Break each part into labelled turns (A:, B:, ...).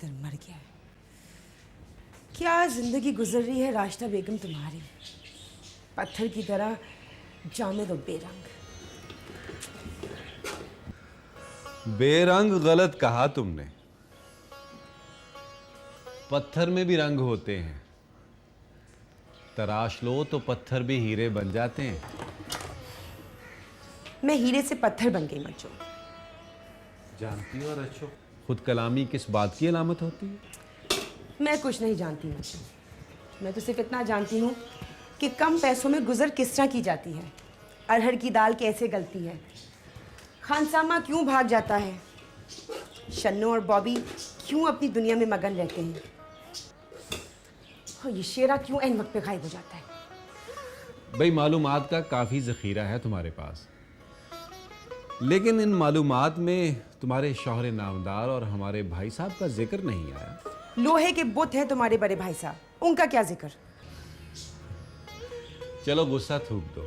A: किधर मर गया है। क्या जिंदगी गुजर रही है राशिदा बेगम तुम्हारी, पत्थर की तरह जामिद और बेरंग।
B: बेरंग गलत कहा तुमने। पत्थर में भी रंग होते हैं, तराश लो तो पत्थर भी हीरे बन जाते हैं।
A: मैं हीरे से पत्थर बन गई मज्जू।
B: जानती हो रचो, खुद कलामी किस बात की अलामत होती है?
A: मैं कुछ नहीं जानती मज्जू, मैं तो सिर्फ इतना जानती हूँ कि कम पैसों में गुजर किस तरह की जाती है, अरहर की दाल कैसे गलती है, खानसामा क्यों भाग जाता है, शन्नो और बॉबी क्यों अपनी दुनिया में मगन रहते हैं, और ये शेरा क्यों ऐन वक्त पे गायब हो जाता है।
B: भाई मालूमात का काफ़ी ज़ख़ीरा है तुम्हारे पास, लेकिन इन मालूमात में तुम्हारे शौहर नामदार और हमारे भाई साहब का जिक्र नहीं आया।
A: लोहे के बुत हैं तुम्हारे बड़े भाई साहब, उनका क्या जिक्र।
B: चलो गुस्सा थूक दो,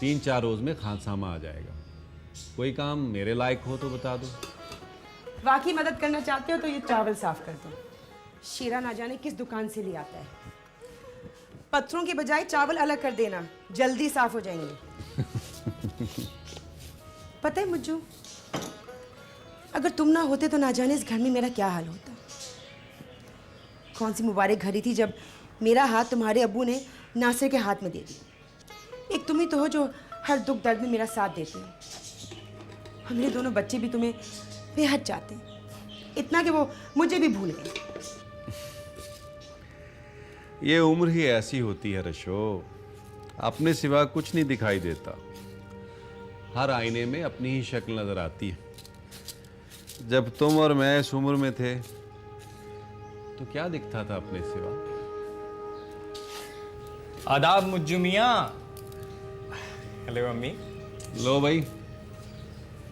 B: 3-4 रोज में खानसामा आ जाएगा। कोई काम मेरे लायक हो तो बता दो।
A: वाकई मदद करना चाहते हो तो ये चावल साफ कर दो, शेरा ना जाने किस दुकान से ले आता है। पत्थरों के बजाय चावल अलग कर देना, जल्दी साफ हो जाएंगे। पता है मुज्जू, अगर तुम ना होते तो ना जाने इस घर में मेरा क्या हाल होता। कौन सी मुबारक घड़ी थी जब मेरा हाथ तुम्हारे अब्बू ने नासिर के हाथ में दे दिया। एक तुम ही तो हो जो हर दुख दर्द में मेरा साथ देते हो। हमारे दोनों बच्चे भी तुम्हें बेहद चाहते हैं, इतना कि वो मुझे भी भूल गए।
B: ये उम्र ही ऐसी होती है रशो, अपने सिवा कुछ नहीं दिखाई देता। हर आईने में अपनी ही शक्ल नजर आती है। जब तुम और मैं इस उम्र में थे तो क्या दिखता था अपने सिवा?
C: आदाब मुज्जू मियां। हेलो अम्मी।
B: लो भाई,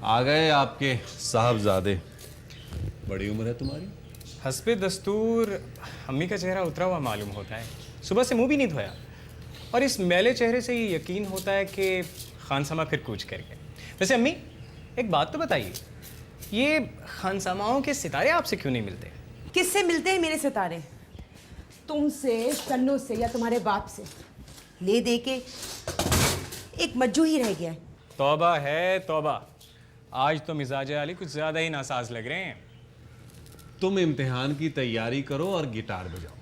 B: आ गए आपके साहबजादे। बड़ी उम्र है तुम्हारी।
C: हस्बे दस्तूर अम्मी का चेहरा उतरा हुआ मालूम होता है, सुबह से मुंह भी नहीं धोया, और इस मैले चेहरे से ये यकीन होता है कि खानसामा फिर कूच कर गए। वैसे अम्मी एक बात तो बताइए, ये खानसामाओं के सितारे आपसे क्यों नहीं मिलते?
A: किससे मिलते हैं मेरे सितारे? तुमसे, सन्नू से, या तुम्हारे बाप से? ले दे के एक मज्जू ही रह गया है।
C: तौबा है तौबा, आज तो मिजाज अली कुछ ज़्यादा ही नासाज लग रहे हैं।
B: तुम इम्तिहान की तैयारी करो और गिटार बजाओ,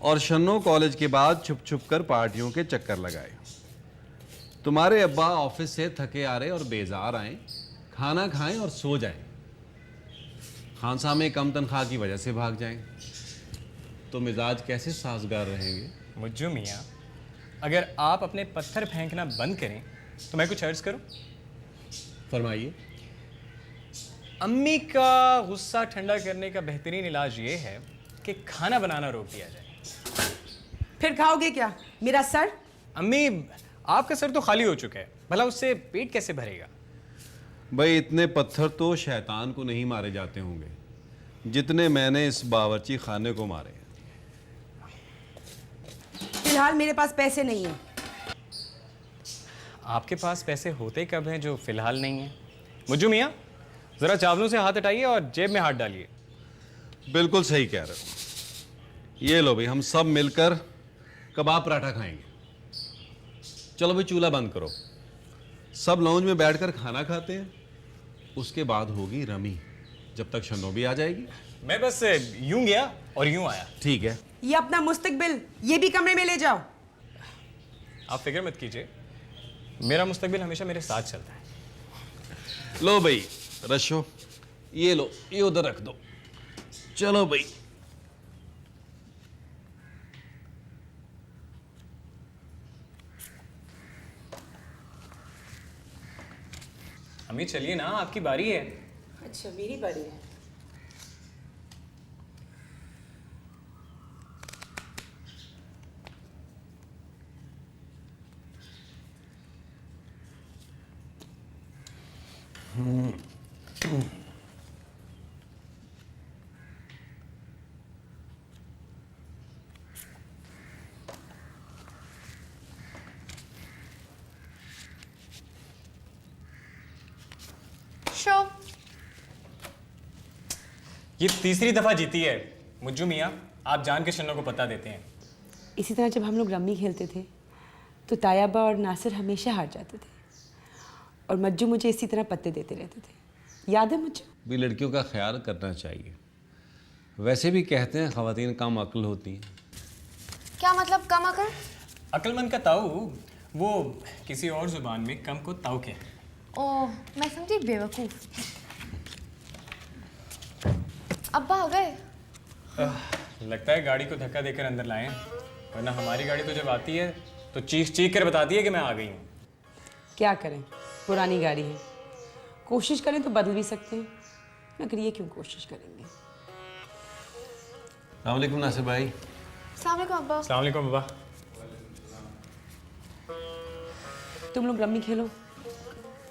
B: और शन्नो कॉलेज के बाद छुप छुप कर पार्टियों के चक्कर लगाए। तुम्हारे अब्बा ऑफिस से थके आ रहे और बेजार आए, खाना खाएं और सो जाएं। खानसामे कम तनख्वाह की वजह से भाग जाएं, तो मिजाज कैसे साजगार रहेंगे?
C: मुज्जू मियाँ, अगर आप अपने पत्थर फेंकना बंद करें तो मैं कुछ अर्ज करूं?
B: फरमाइए।
C: अम्मी का गुस्सा ठंडा करने का बेहतरीन इलाज ये है कि खाना बनाना रोक दिया जाए।
A: फिर खाओगे क्या, मेरा सर?
C: अम्मी, आपका सर तो खाली हो चुका है, भला उससे पेट कैसे भरेगा?
B: भाई इतने पत्थर तो शैतान को नहीं मारे जाते होंगे जितने मैंने इस बावर्ची खाने को मारे हैं।
A: फिलहाल मेरे पास पैसे नहीं है।
C: आपके पास पैसे होते कब हैं जो फिलहाल नहीं है? मुज्जू मियाँ, जरा चावलों से हाथ हटाइए और जेब में हाथ डालिए।
B: बिल्कुल सही कह रहे हो। ये लो भाई, हम सब मिलकर कबाब पराठा खाएंगे। चलो भाई चूल्हा बंद करो, सब लाउंज में बैठकर खाना खाते हैं। उसके बाद होगी रमी, जब तक शन्नो भी आ जाएगी।
C: मैं बस यूं गया और यूं आया।
B: ठीक है।
A: ये अपना मुस्तकबिल ये भी कमरे में ले जाओ।
C: आप फिक्र मत कीजिए, मेरा मुस्तकबिल हमेशा मेरे साथ चलता है।
B: लो भाई रशो, ये लो, ये उधर रख दो। चलो भाई।
C: अम्मी चलिए ना, आपकी बारी है।
A: अच्छा मेरी बारी है।
D: शो
C: ये तीसरी दफा जीती है। मुज्जू मियाँ, आप जान के शन्नो को पता देते हैं।
A: इसी तरह जब हम लोग रम्मी खेलते थे तो तायाबा और नासिर हमेशा हार जाते थे और मज्जू मुझे इसी तरह पत्ते देते रहते थे। याद है मुझे?
B: भी लड़कियों का ख्याल करना चाहिए। वैसे भी कहते हैं ख़वातीन कम अक्ल होती हैं।
D: क्या मतलब कम अकल?
C: अक्लमंद का ताऊ, वो किसी और जुबान में कम को ताऊ के।
D: ओह, मैं समझी बेवकूफ। अब्बा आ गए?
C: लगता है गाड़ी को धक्का देकर अंदर लाए हैं, वरना हमारी गाड़ी तो जब आती है तो चीख चीख कर बताती है कि मैं आ गई हूँ।
A: क्या करें, पुरानी गाड़ी है, कोशिश करें तो बदल भी सकते हैं, मगर ये क्यों कोशिश करेंगे।
B: अस्सलाम वालेकुम नासिर भाई।
D: अस्सलाम वालेकुम अब्बा।
C: अस्सलाम वालेकुम बाबा।
A: तुम लोग रम्मी खेलो,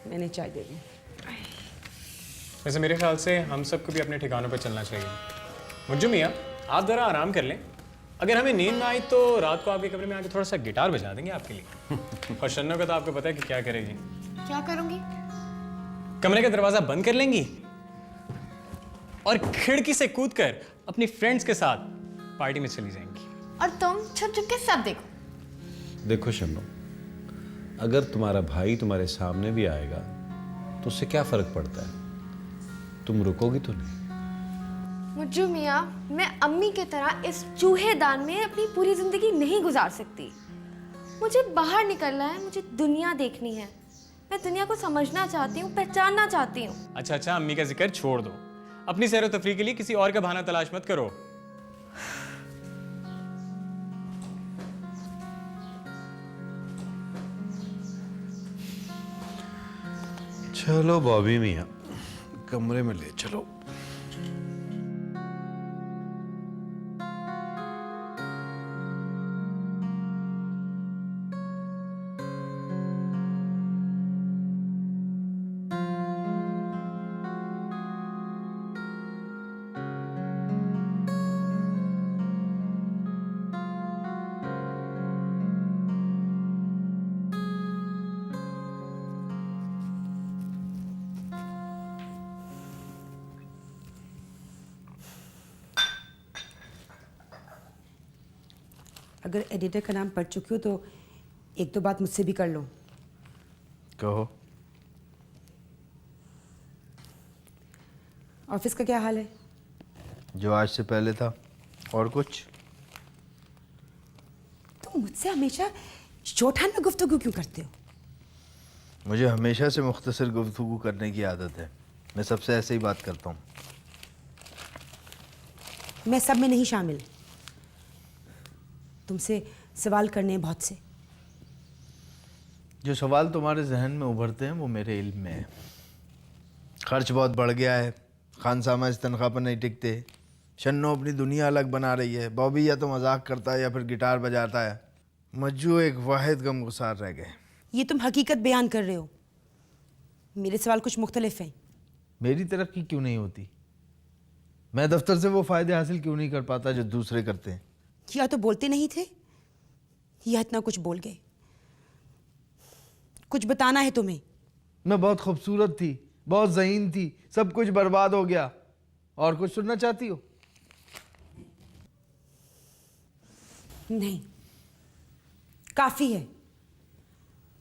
A: मैंने चाय दे दी।
C: वैसे मेरे ख्याल से हम सबको भी अपने ठिकानों पर चलना चाहिए। मुज्जू मियाँ, आप ज़रा आराम कर लें। अगर हमें नींद ना आई तो रात को आपके कमरे में आके थोड़ा सा गिटार बजा देंगे आपके लिए। और शन्नो का तो आपको पता है कि क्या करेगी।
D: क्या करूंगी?
C: कमरे का दरवाज़ा बंद कर लेंगी और खिड़की से कूदकर अपनी फ्रेंड्स के साथ पार्टी में चली जाएंगी।
D: और तुम छुप छुप के सब देखो।
B: देखो शन्नो, अगर तुम्हारा भाई तुम्हारे सामने भी आएगा तो उससे क्या फ़र्क पड़ता है? तुम रुकोगी तो नहीं।
D: मुज्जू मियाँ, मैं अम्मी की तरह इस चूहेदान में अपनी पूरी जिंदगी नहीं गुजार सकती। मुझे बाहर निकलना है, मुझे दुनिया देखनी है। मैं दुनिया को समझना चाहती हूँ, पहचानना चाहती हूँ।
C: अच्छा, अम्मी का जिक्र छोड़ दो। अपनी सैर व तफरीह के लिए किसी और का बहाना तलाश मत करो।
B: चलो बॉबी मियाँ, कमरे में ले चलो।
A: अगर एडिटर का नाम पढ़ चुकी हो तो एक दो बात मुझसे भी कर लो।
E: कहो।
A: ऑफिस का क्या हाल है?
E: जो आज से पहले था, और कुछ?
A: तुम मुझसे हमेशा शॉर्टहैंड में गुफ्तगू क्यों करते हो?
E: मुझे हमेशा से मुख्तसर गुफ्तगू करने की आदत है। मैं सबसे ऐसे ही बात करता हूँ।
A: मैं सब में नहीं शामिल। तुमसे सवाल करने हैं बहुत से।
E: जो सवाल तुम्हारे जहन में उभरते हैं वो मेरे इल्म में है। खर्च बहुत बढ़ गया है, खानसामा इस तनख्वाह पर नहीं टिकते, शन्नो अपनी दुनिया अलग बना रही है, बॉबी या तो मजाक करता है या फिर गिटार बजाता है, मज्जू एक वाहिद गमगुसार रह गए।
A: ये तुम हकीकत बयान कर रहे हो, मेरे सवाल कुछ मुख्तलिफ हैं।
E: मेरी तरक्की क्यों नहीं होती? मैं दफ्तर से वो फ़ायदे हासिल क्यों नहीं कर पाता जो दूसरे करते हैं?
A: या तो बोलते नहीं थे या इतना कुछ बोल गए। कुछ बताना है तुम्हें।
E: मैं बहुत खूबसूरत थी, बहुत ज़हीन थी, सब कुछ बर्बाद हो गया। और कुछ सुनना चाहती हो?
A: नहीं, काफी है।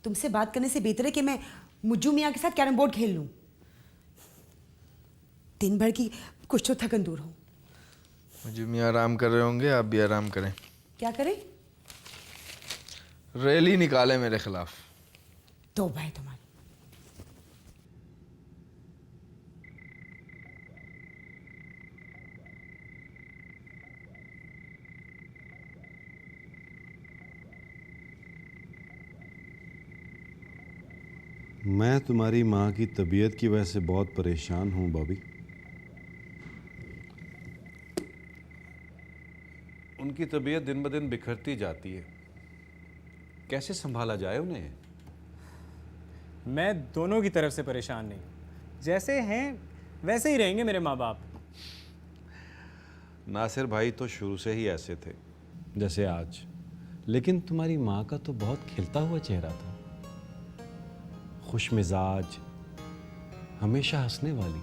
A: तुमसे बात करने से बेहतर है कि मैं मुज्जू मियाँ के साथ कैरम बोर्ड खेल लूं। दिन भर की कुछ तो थकन दूर हो।
E: मुझे मियाँ आराम कर रहे होंगे, आप भी आराम करें।
A: क्या करें?
E: रैली निकाले मेरे खिलाफ।
A: तौबा है तुम्हारी।
B: मैं तुम्हारी माँ की तबीयत की वजह से बहुत परेशान हूँ बॉबी। उनकी तबीयत दिन ब दिन बिखरती जाती है, कैसे संभाला जाए उन्हें?
C: मैं दोनों की तरफ से परेशान नहीं हूँ। जैसे हैं वैसे ही रहेंगे मेरे माँ बाप।
B: नासिर भाई तो शुरू से ही ऐसे थे जैसे आज, लेकिन तुम्हारी माँ का तो बहुत खिलता हुआ चेहरा था, खुश मिजाज, हमेशा हंसने वाली।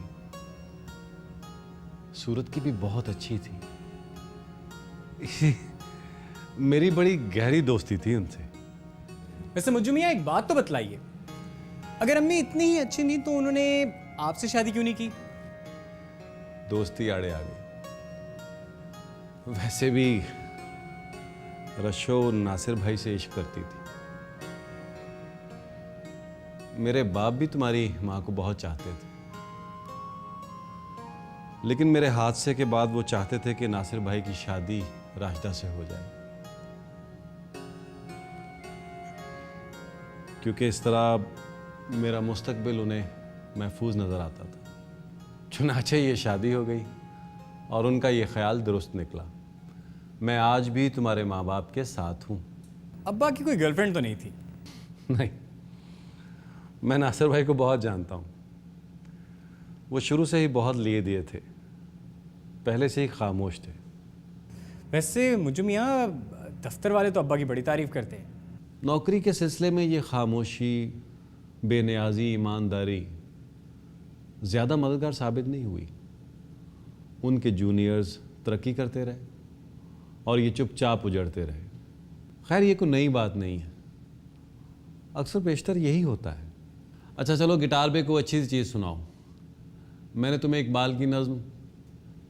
B: सूरत की भी बहुत अच्छी थी। मेरी बड़ी गहरी दोस्ती थी उनसे।
C: वैसे मुझे मियाँ एक बात तो बतलाइए, अगर अम्मी इतनी ही अच्छी नहीं तो उन्होंने आपसे शादी क्यों नहीं की?
B: दोस्ती आड़े आ गई। वैसे भी रशो नासिर भाई से इश्क करती थी। मेरे बाप भी तुम्हारी मां को बहुत चाहते थे, लेकिन मेरे हादसे के बाद वो चाहते थे कि नासिर भाई की शादी राशिदा से हो जाए, क्योंकि इस तरह मेरा मुस्तकबिल उन्हें महफूज नजर आता था। चुनाचे ये शादी हो गई और उनका ये ख्याल दुरुस्त निकला। मैं आज भी तुम्हारे माँ बाप के साथ हूँ।
C: अब्बा की कोई गर्लफ्रेंड तो नहीं थी?
B: नहीं, मैं नासिर भाई को बहुत जानता हूँ। वो शुरू से ही बहुत लिए दिए थे, पहले से ही खामोश थे।
C: वैसे मुझे मियाँ दफ्तर वाले तो अब्बा की बड़ी तारीफ करते हैं।
B: नौकरी के सिलसिले में ये खामोशी, बेनियाजी, ईमानदारी ज़्यादा मददगार साबित नहीं हुई। उनके जूनियर्स तरक्की करते रहे और ये चुपचाप उजड़ते रहे। खैर, ये कोई नई बात नहीं है, अक्सर पेशतर यही होता है। अच्छा चलो, गिटार पे कोई अच्छी सी चीज़ सुनाओ। मैंने तुम्हें इकबाल की नज़्म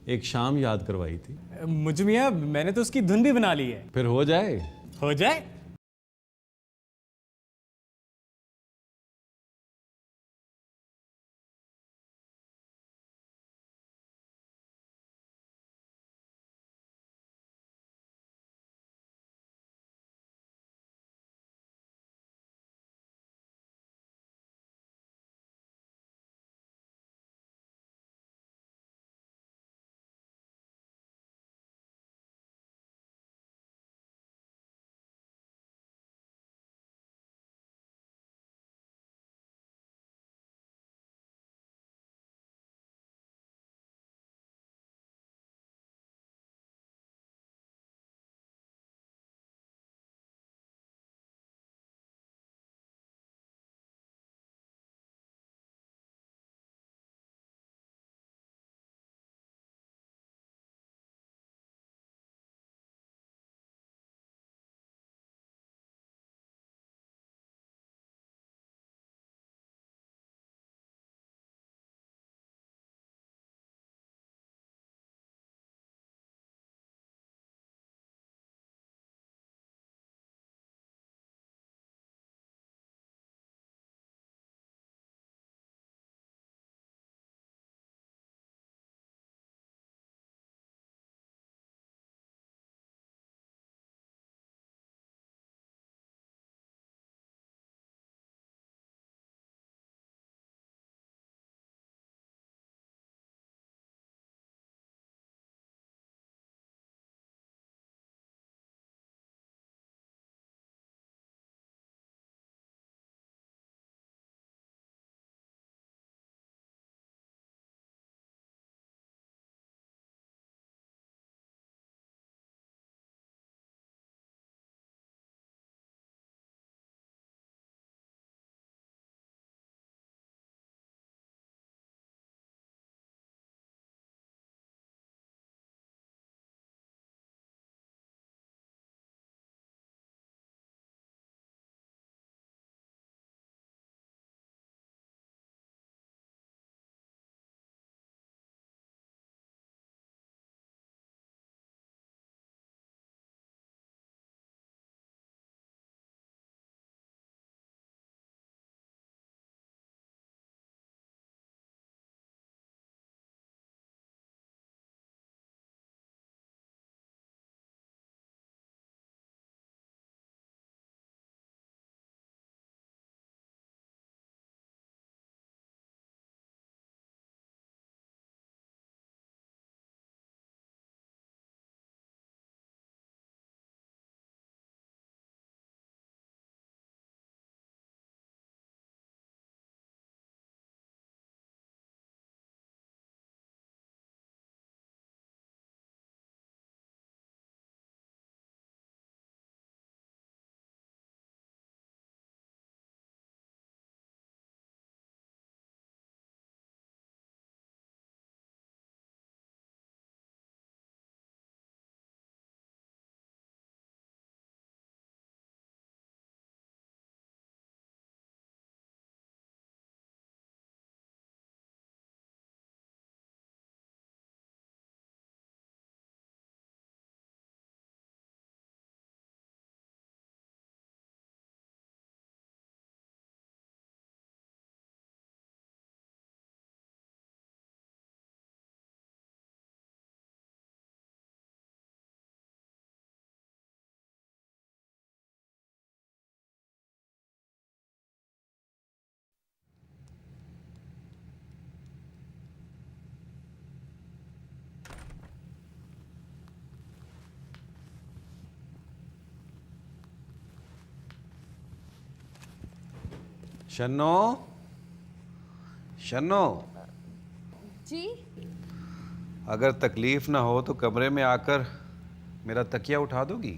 B: एक शाम याद करवाई थी।
C: मुझे मियाँ मैंने तो उसकी धुन भी बना ली है।
B: फिर हो जाए।
C: हो जाए।
B: शन्नो, शन्नो,
D: जी
B: अगर तकलीफ ना हो तो कमरे में आकर मेरा तकिया उठा दोगी?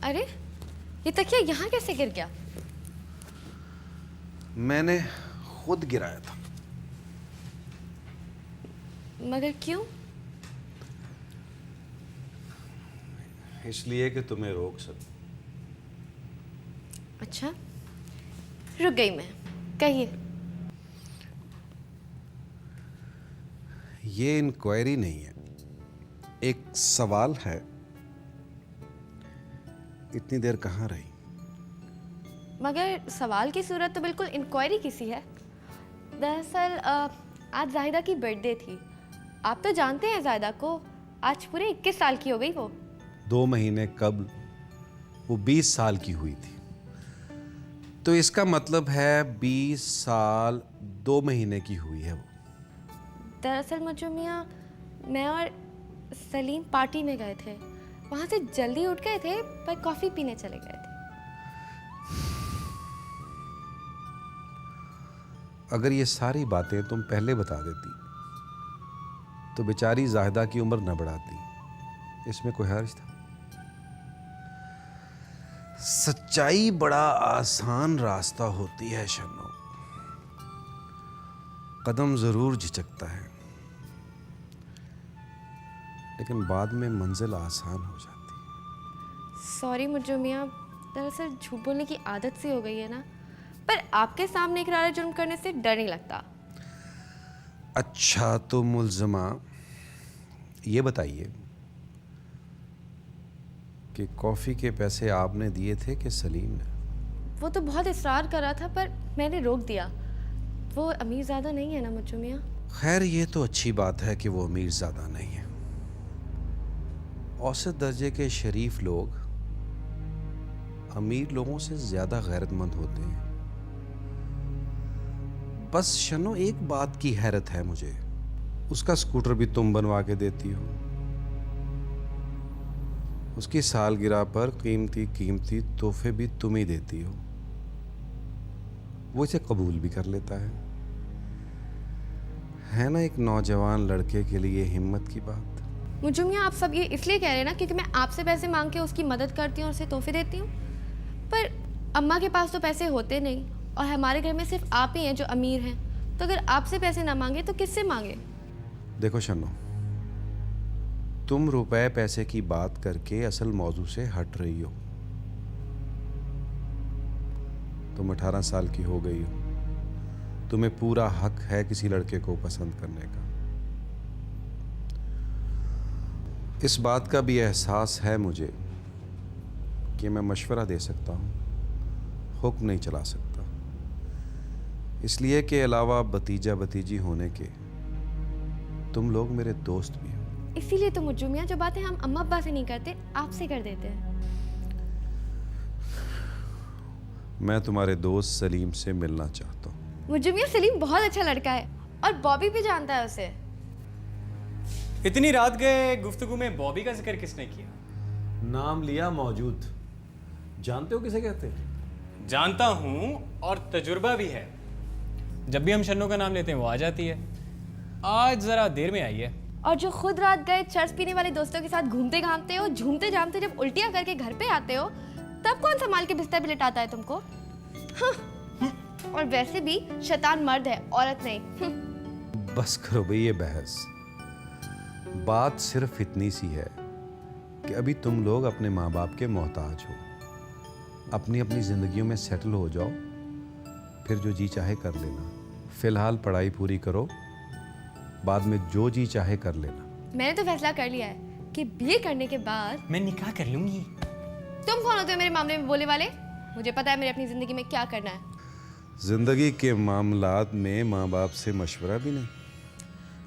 D: अरे ये तकिया यहाँ कैसे गिर गया?
B: मैंने खुद गिराया था।
D: मगर क्यों?
B: इसलिए कि तुम्हें रोक सकूं।
D: अच्छा, रुक गई मैं। कहिए।
B: ये इंक्वायरी नहीं है, एक सवाल है। इतनी देर कहाँ रही?
D: मगर सवाल की सूरत तो बिल्कुल इंक्वायरी की सी है। दरअसल आज जाहिदा की बर्थडे थी। आप तो जानते हैं जाहिदा को, आज पूरे 21 साल की हो गई वो।
B: 2 महीने कबल वो 20 साल की हुई थी, तो इसका मतलब है 20 साल 2 महीने की हुई है वो।
D: दरअसल मुझे मियाँ, मैं और सलीम पार्टी में गए थे। वहाँ से जल्दी उठ गए थे पर कॉफ़ी पीने चले गए थे।
B: अगर ये सारी बातें तुम पहले बता देती तो बेचारी जाहिदा की उम्र न बढ़ाती। इसमें कोई हर्ज था? सच्चाई बड़ा आसान रास्ता होती है शन्नो। कदम जरूर झिझकता है, लेकिन बाद में मंजिल आसान हो जाती।
D: सॉरी मुझे मियाँ, दरअसल झूठ बोलने की आदत सी हो गई है ना। पर आपके सामने इकरार जुर्म करने से डर नहीं लगता।
B: अच्छा तो मुल्ज़मा ये बताइए कि कॉफ़ी के पैसे आपने दिए थे कि सलीम ने?
D: वो तो बहुत इसरार कर रहा था पर मैंने रोक दिया। वो अमीर ज़्यादा नहीं है ना मुझे मियाँ।
B: खैर ये तो अच्छी बात है कि वो अमीर ज़्यादा नहीं है। औसत दर्जे के शरीफ लोग अमीर लोगों से ज़्यादा गैरतमंद होते हैं। बस शनो एक बात की हैरत है मुझे, उसका स्कूटर भी तुम बनवा के देती हो, उसकी सालगिरह पर कीमती कीमती तोहफे भी तुम ही देती हो, वो इसे कबूल भी कर लेता है ना एक नौजवान लड़के के लिए हिम्मत की बात।
D: मुझे मियाँ, आप सब ये इसलिए कह रहे हैं ना क्योंकि मैं आपसे पैसे मांग के उसकी मदद करती हूँ और उसे तोहफे देती हूँ। पर अम्मा के पास तो पैसे होते नहीं और हमारे घर में सिर्फ आप ही हैं जो अमीर हैं। तो अगर आपसे पैसे ना मांगे तो किससे मांगे?
B: देखो शन्नो, तुम रुपए पैसे की बात करके असल मौजू से हट रही हो। तुम 18 साल की हो गई हो, तुम्हें पूरा हक है किसी लड़के को पसंद करने का। इस बात का भी एहसास है मुझे कि मैं मशवरा दे सकता हूँ, हुक्म नहीं चला सकता, इसलिए के अलावा भतीजा भतीजी होने के तुम लोग मेरे दोस्त भी हो।
D: इसीलिए तो मुझे मियाँ, जो बातें हम अम्मा अब्बा से नहीं करते आपसे कर देते हैं।
B: मैं तुम्हारे दोस्त सलीम से मिलना चाहता हूँ।
D: मुझे मियाँ, सलीम बहुत अच्छा लड़का है और बॉबी भी जानता है उसे।
C: इतनी रात गए गुफ्तगू में बॉबी का जिक्र किसने किया?
F: नाम लिया मौजूद। जानते हो किसे कहते हैं?
C: जानता हूँ और तजुर्बा भी है। जब भी हम शन्नो का नाम लेते हैं वो आ जाती है। आज जरा देर में आई है।
D: और जो खुद रात गए चर्च पीने वाले दोस्तों के साथ घूमते घामते हो, झूमते झामते जब उल्टियां करके घर पे आते हो, तब कौन संभाल के बिस्तर पे लिटाता है तुमको? हाँ। और वैसे भी शैतान मर्द है, औरत नहीं।
B: बस करो भाई ये बहस। बात सिर्फ इतनी सी है कि अभी तुम लोग अपने माँ बाप के मोहताज हो। अपनी अपनी जिंदगियों में सेटल हो जाओ, फिर जो जी चाहे कर लेना। फिलहाल पढ़ाई पूरी करो, बाद में जो जी चाहे कर लेना।
D: मैंने तो फैसला कर लिया है कि बीए करने के बाद
C: मैं निकाह कर लूंगी।
D: तुम कौन होते हो मेरे मामले में बोले वाले? मुझे पता है मेरे अपनी जिंदगी में क्या करना है।
B: जिंदगी के मामलात में माँ बाप से मशवरा भी नहीं।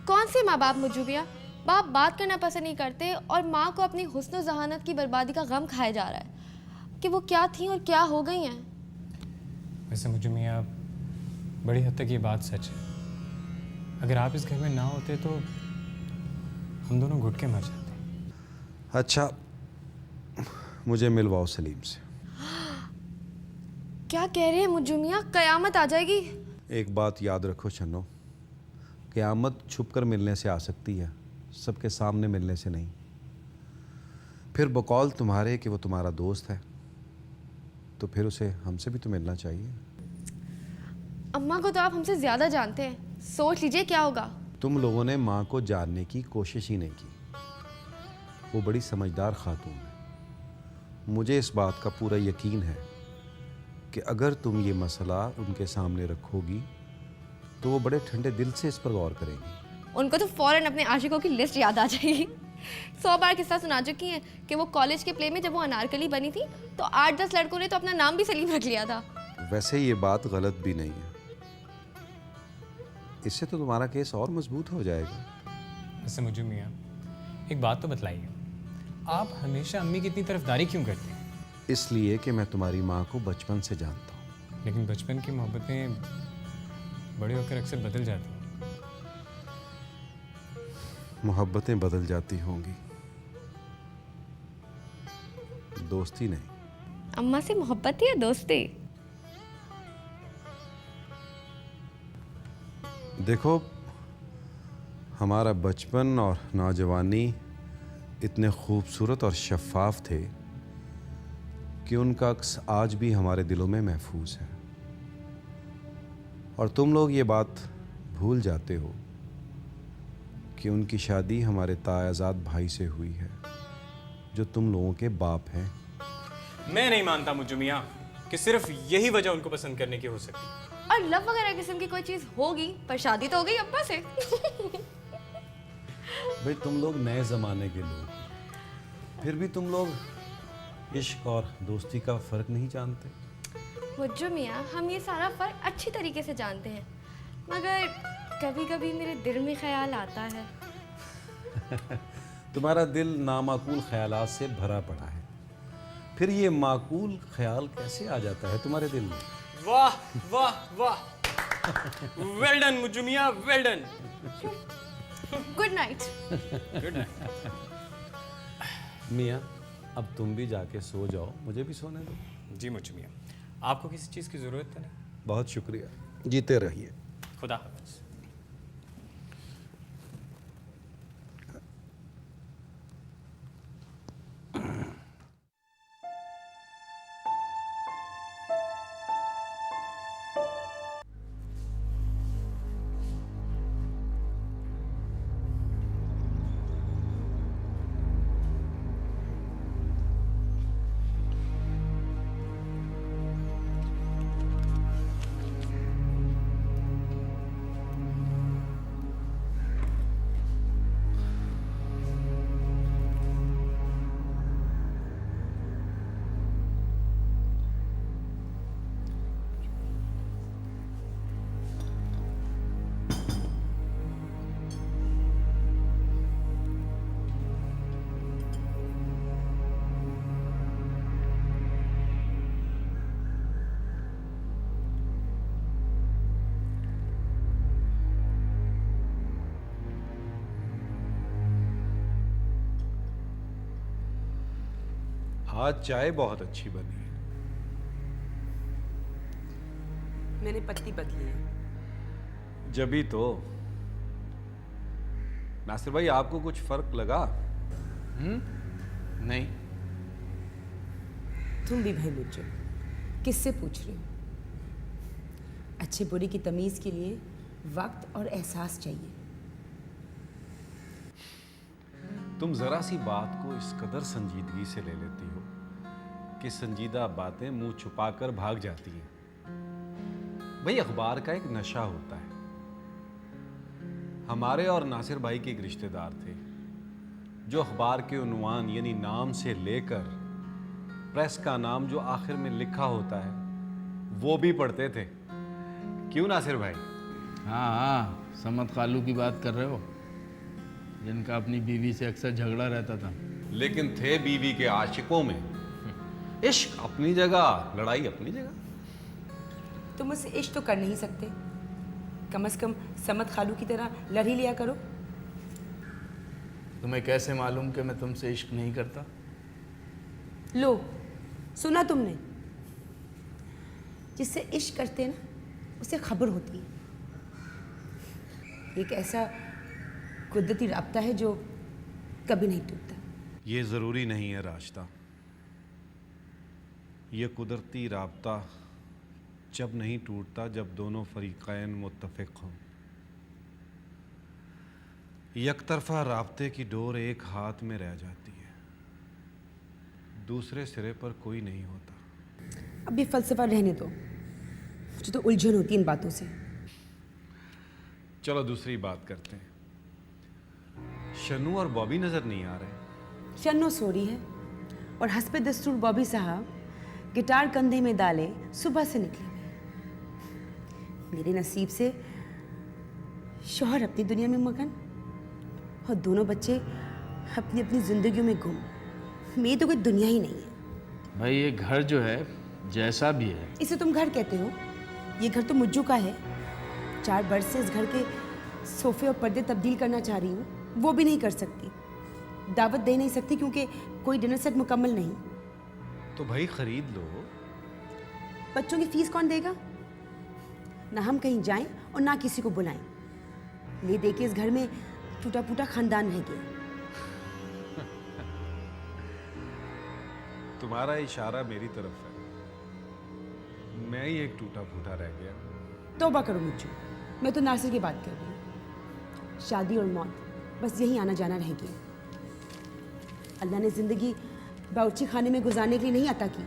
D: कौन से माँ बाप मुजुबिया? बाप बात करना पसंद नहीं करते और माँ को अपनी हुस्न जहानत की बर्बादी का गम खाया जा रहा है कि वो क्या थी और क्या हो गई हैं।
C: वैसे मुझे मियाँ, बड़ी हद तक ये बात सच है। अगर आप इस घर में ना होते तो हम दोनों घुट के मर जाते।
B: अच्छा मुझे मिलवाओ सलीम से।
D: क्या कह रहे हैं मुज्जू मियाँ, कयामत आ जाएगी?
B: एक बात याद रखो छन्नो, क़यामत छुप कर मिलने से आ सकती है, सबके सामने मिलने से नहीं। फिर बकौल तुम्हारे कि वो तुम्हारा दोस्त है, तो फिर उसे हमसे भी तो मिलना चाहिए।
D: अम्मा को तो आप हमसे ज़्यादा जानते हैं, सोच लीजिए क्या होगा।
B: तुम लोगों ने माँ को जानने की कोशिश ही नहीं की। वो बड़ी समझदार खातून है। मुझे इस बात का पूरा यकीन है कि अगर तुम ये मसला उनके सामने रखोगी तो वो बड़े ठंडे दिल से इस पर गौर करेंगी।
D: उनको तो फौरन अपने आशिकों की लिस्ट याद आ जाएगी। 100 बार किस्सा सुना चुकी हैं कि वो कॉलेज के प्ले में जब वो अनारकली बनी थी तो 8-10 लड़कों ने तो अपना नाम भी सलीम रख लिया था।
B: वैसे ये बात गलत भी नहीं है, इससे तो तुम्हारा केस और मजबूत हो जाएगा।
C: वैसे मुझे मियाँ एक बात तो बतलाइए, आप हमेशा अम्मी की इतनी तरफदारी क्यों करते हैं?
B: इसलिए कि मैं तुम्हारी माँ को बचपन से जानता हूँ।
C: लेकिन बचपन की मोहब्बतें बड़े होकर अक्सर बदल जाती हैं।
B: मोहब्बतें बदल जाती होंगी, दोस्ती नहीं।
D: अम्मा से मोहब्बत या दोस्ती?
B: देखो, हमारा बचपन और नौजवानी इतने खूबसूरत और शफाफ थे कि उनका अक्स आज भी हमारे दिलों में महफूज है। और तुम लोग ये बात भूल जाते हो कि उनकी शादी हमारे तायाजाद भाई से हुई है, जो तुम लोगों के बाप हैं।
C: मैं नहीं मानता मुज्जू मियाँ कि सिर्फ यही वजह उनको पसंद करने की हो सकती है।
D: और लव वगैरह किस्म की कोई चीज़ होगी, पर शादी तो हो गई अब्बा से।
B: भाई तुम लोग नए ज़माने के लोग, फिर भी तुम लोग इश्क और दोस्ती का फ़र्क नहीं जानते।
D: मुज्जू मियाँ, हम ये सारा फ़र्क अच्छी तरीके से जानते हैं, मगर कभी कभी मेरे दिल में ख्याल आता है।
B: तुम्हारा दिल नामाकूल ख्यालात से भरा पड़ा है, फिर ये माकूल ख्याल कैसे आ जाता है तुम्हारे दिल में?
C: वाह वाह वाह, वेल डन मुज्जू मियाँ, well done.
D: Good night.
C: Good night.
B: मियाँ, अब तुम भी जाके सो जाओ, मुझे भी सोने दो।
C: जी मुज्जू मियाँ, आपको किसी चीज़ की ज़रूरत है ना?
B: बहुत शुक्रिया, जीते रहिए।
C: खुदा हाफ़िज़।
B: आज चाय बहुत अच्छी बनी है।
A: मैंने पत्ती बदली है।
B: जभी तो। नासिर भाई, आपको कुछ फर्क लगा?
E: नहीं।
A: तुम भी भाई मुझे किससे पूछ रहे हो? अच्छे बुरे की तमीज़ के लिए वक्त और एहसास चाहिए।
B: तुम जरा सी बात को इस कदर संजीदगी से ले लेती हो कि संजीदा बातें मुंह छुपाकर भाग जाती हैं। भाई, अखबार का एक नशा होता है। हमारे और नासिर भाई के एक रिश्तेदार थे जो अखबार के उन्वान यानी नाम से लेकर प्रेस का नाम जो आखिर में लिखा होता है वो भी पढ़ते थे। क्यों नासिर भाई?
E: हाँ हाँ, समद खालू की बात कर रहे हो, जिनका अपनी बीवी से अक्सर झगड़ा रहता था।
B: लेकिन थे बीवी के आशिकों में। इश्क अपनी जगह, लड़ाई अपनी जगह।
A: तुम मुझसे इश्क तो कर नहीं सकते, कम से कम समद खालू की तरह लड़ ही लिया करो।
E: तुम्हें कैसे मालूम कि मैं तुमसे इश्क नहीं करता?
A: लो, सुना तुमने? जिससे इश्क करते हैं ना, उसे खबर होती है। एक ऐसा कुदरती राब्ता है जो कभी नहीं टूटता।
B: ये ज़रूरी नहीं है रास्ता। ये कुदरती राब्ता जब नहीं टूटता जब दोनों फरीक़ैन मुत्तफ़िक़ हों। यकतरफ़ा राब्ते की डोर एक हाथ में रह जाती है, दूसरे सिरे पर कोई नहीं होता।
A: अब ये फ़लसफ़ा रहने दो, मुझे तो उलझन होती है इन बातों से।
B: चलो दूसरी बात करते हैं। शन्नू और बॉबी नज़र नहीं आ रहे।
A: शन्नो सो रही है और हस्बे दस्तूर बॉबी साहब गिटार कंधे में डाले सुबह से निकले हुए। मेरे नसीब से शौहर अपनी दुनिया में मगन और दोनों बच्चे अपनी अपनी जिंदगियों में गुम। मेरी तो कोई दुनिया ही नहीं है।
E: भाई ये घर जो है जैसा भी है,
A: इसे तुम घर कहते हो? ये घर तो मुज्जू का है। 4 बरस से इस घर के सोफे और पर्दे तब्दील करना चाह रही हूँ, वो भी नहीं कर सकती। दावत दे नहीं सकती क्योंकि कोई डिनर सेट मुकम्मल नहीं।
B: तो भाई खरीद लो।
A: बच्चों की फीस कौन देगा? ना हम कहीं जाएं और ना किसी को बुलाएं। ले दे के इस घर में टूटा फूटा खानदान रह गया।
B: तुम्हारा इशारा मेरी तरफ है। मैं ही एक टूटा फूटा रह गया।
A: तौबा करो मुझे, मैं तो नासिर की बात कर रही हूँ। शादी और मौत, बस यही आना जाना रह गया। अल्लाह ने जिंदगी बावर्ची खाने में गुजारने के लिए नहीं अता की।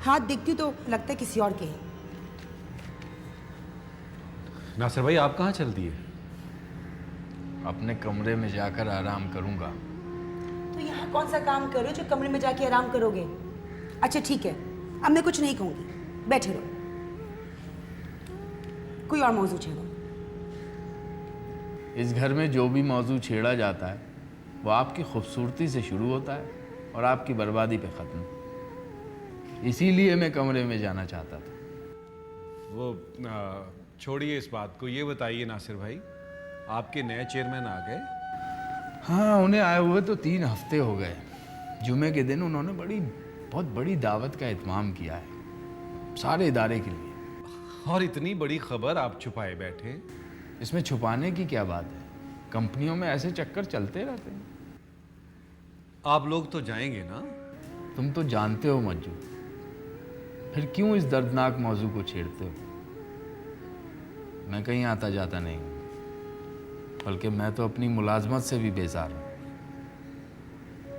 A: हाथ देखती तो लगता है किसी और के हैं।
B: नासिर भाई आप कहाँ चल दिए?
E: अपने कमरे में जाकर आराम करूंगा।
A: तो यहाँ कौन सा काम करो जो कमरे में जाके आराम करोगे? अच्छा ठीक है, अब मैं कुछ नहीं कहूँगी, बैठे रहो। कोई और मौजू छेड़ो।
E: इस घर में जो भी मौजू छेड़ा जाता है वो आपकी खूबसूरती से शुरू होता है और आपकी बर्बादी पे ख़त्म। इसीलिए मैं कमरे में जाना चाहता था।
B: वो छोड़िए इस बात को। ये बताइए नासिर भाई, आपके नए चेयरमैन आ गए?
E: हाँ, उन्हें आए हुए तो 3 हफ्ते हो गए। जुमे के दिन उन्होंने बहुत बड़ी दावत का इत्माम किया है सारे इदारे के लिए।
B: और इतनी बड़ी खबर आप छुपाए बैठे।
E: इसमें छुपाने की क्या बात है? कंपनियों में ऐसे चक्कर चलते रहते हैं।
B: आप लोग तो जाएंगे ना?
E: तुम तो जानते हो मज्जू, फिर क्यों इस दर्दनाक मौजू को छेड़ते हो? मैं कहीं आता जाता नहीं हूँ, बल्कि मैं तो अपनी मुलाजमत से भी बेजार हूँ।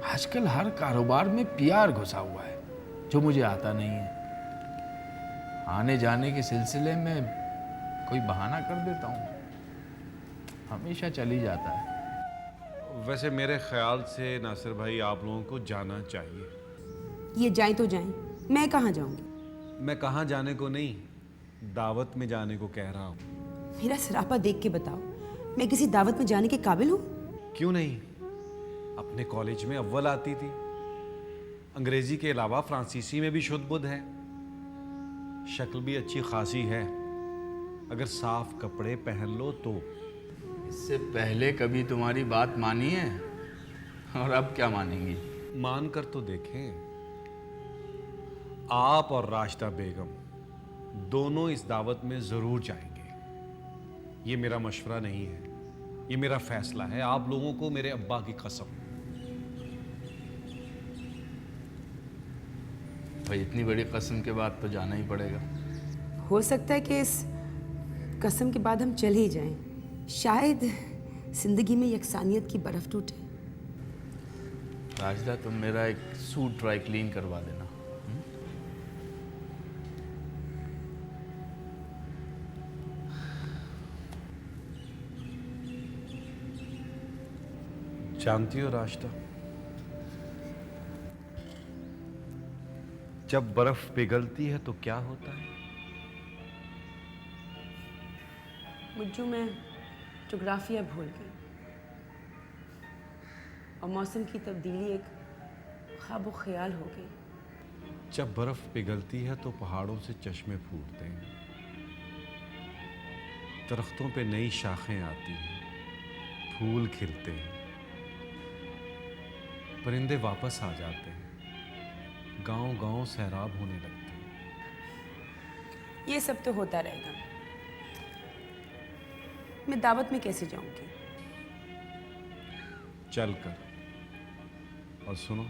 E: आजकल हर कारोबार में पीआर घुसा हुआ है जो मुझे आता नहीं है। आने जाने के सिलसिले में कोई बहाना कर देता हूँ, हमेशा चली जाता है।
B: वैसे मेरे ख्याल से नासिर भाई आप लोगों को जाना चाहिए।
A: ये जाए तो जाएं, मैं कहाँ जाऊँगी?
B: मैं कहाँ जाने को नहीं, दावत में जाने को कह रहा हूँ।
A: मेरा सरापा देख के बताओ, मैं किसी दावत में जाने के काबिल हूँ?
B: क्यों नहीं? अपने कॉलेज में अव्वल आती थी। अंग्रेजी के अलावा फ्रांसीसी में भी शुद्ध बुद्ध है। शक्ल भी अच्छी खासी है, अगर साफ कपड़े पहन लो तो।
E: इससे पहले कभी तुम्हारी बात मानी है और अब क्या मानेंगी?
B: मान कर तो देखें। आप और राशिदा बेगम दोनों इस दावत में जरूर जाएंगे। ये मेरा मशवरा नहीं है, ये मेरा फैसला है। आप लोगों को मेरे अब्बा की कसम।
E: भाई इतनी बड़ी कसम के बाद तो जाना ही पड़ेगा।
A: हो सकता है कि इस कसम के बाद हम चले ही जाएं। शायद जिंदगी में यकसानियत की बर्फ टूटे।
E: राशिदा, तुम मेरा एक सूट ड्राई क्लीन करवा देना।
B: जानती हो राशिदा, जब बर्फ पिघलती है तो क्या होता है?
A: मुझे मैं जोग्राफिया भूल गई और मौसम की तब्दीली एक ख्वाब ख्याल हो गई।
B: जब बर्फ पिघलती है तो पहाड़ों से चश्मे फूटते हैं, दरख्तों पे नई शाखें आती हैं, फूल खिलते हैं, परिंदे वापस आ जाते हैं,
F: गांव-गांव सैराब होने लगते हैं।
A: ये सब तो होता रहेगा। मैं दावत में कैसे जाऊंगी?
B: चल कर। और सुनो,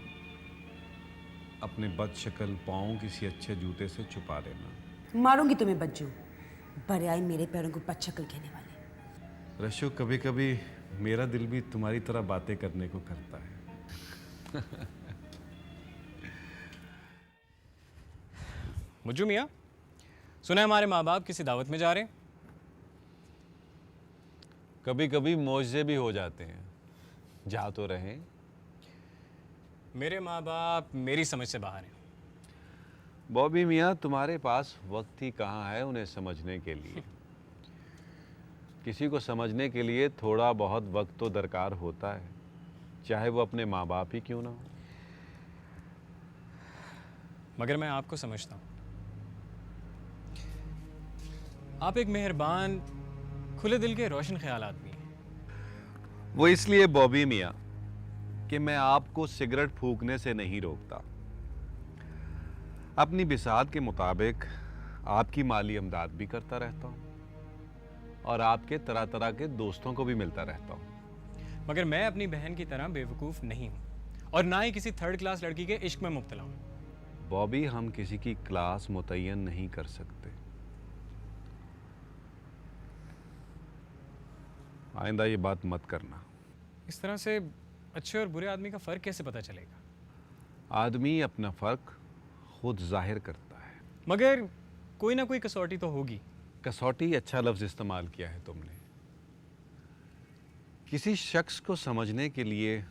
B: अपने बदशक्ल पाँव किसी अच्छे जूते से छुपा देना।
A: मारूंगी तुम्हें बच्चू, बड़े आई मेरे पैरों को बदशक्ल कहने वाले।
B: रशो, कभी कभी मेरा दिल भी तुम्हारी तरह बातें करने को करता है।
C: मुज्जू मियाँ, सुना है हमारे माँ बाप किसी दावत में जा रहे हैं।
B: कभी कभी मौजे भी हो जाते हैं, जा तो रहे।
C: मेरे माँ बाप मेरी समझ से बाहर हैं।
B: बॉबी मियाँ, तुम्हारे पास वक्त ही कहाँ है उन्हें समझने के लिए। किसी को समझने के लिए थोड़ा बहुत वक्त तो दरकार होता है, चाहे वो अपने माँ बाप ही क्यों ना हो।
C: मगर मैं आपको समझता हूँ। आप एक मेहरबान, खुले दिल के रोशन ख्याल आदमी हैं।
B: वो इसलिए बॉबी मियाँ कि मैं आपको सिगरेट फूंकने से नहीं रोकता। अपनी बिसात के मुताबिक आपकी माली इमदाद भी करता रहता हूँ और आपके तरह तरह के दोस्तों को भी मिलता रहता हूँ।
C: मगर मैं अपनी बहन की तरह बेवकूफ़ नहीं हूँ और ना ही किसी थर्ड क्लास लड़की के इश्क में मुब्तला हूँ।
B: बॉबी, हम किसी की क्लास मुतय्यन नहीं कर सकते। आइंदा ये बात मत करना।
C: इस तरह से अच्छे और बुरे आदमी का फ़र्क कैसे पता चलेगा?
B: आदमी अपना फ़र्क खुद जाहिर करता है।
C: मगर कोई ना कोई कसौटी तो होगी।
B: कसौटी अच्छा लफ्ज़ इस्तेमाल किया है तुमने। किसी शख्स को समझने के लिए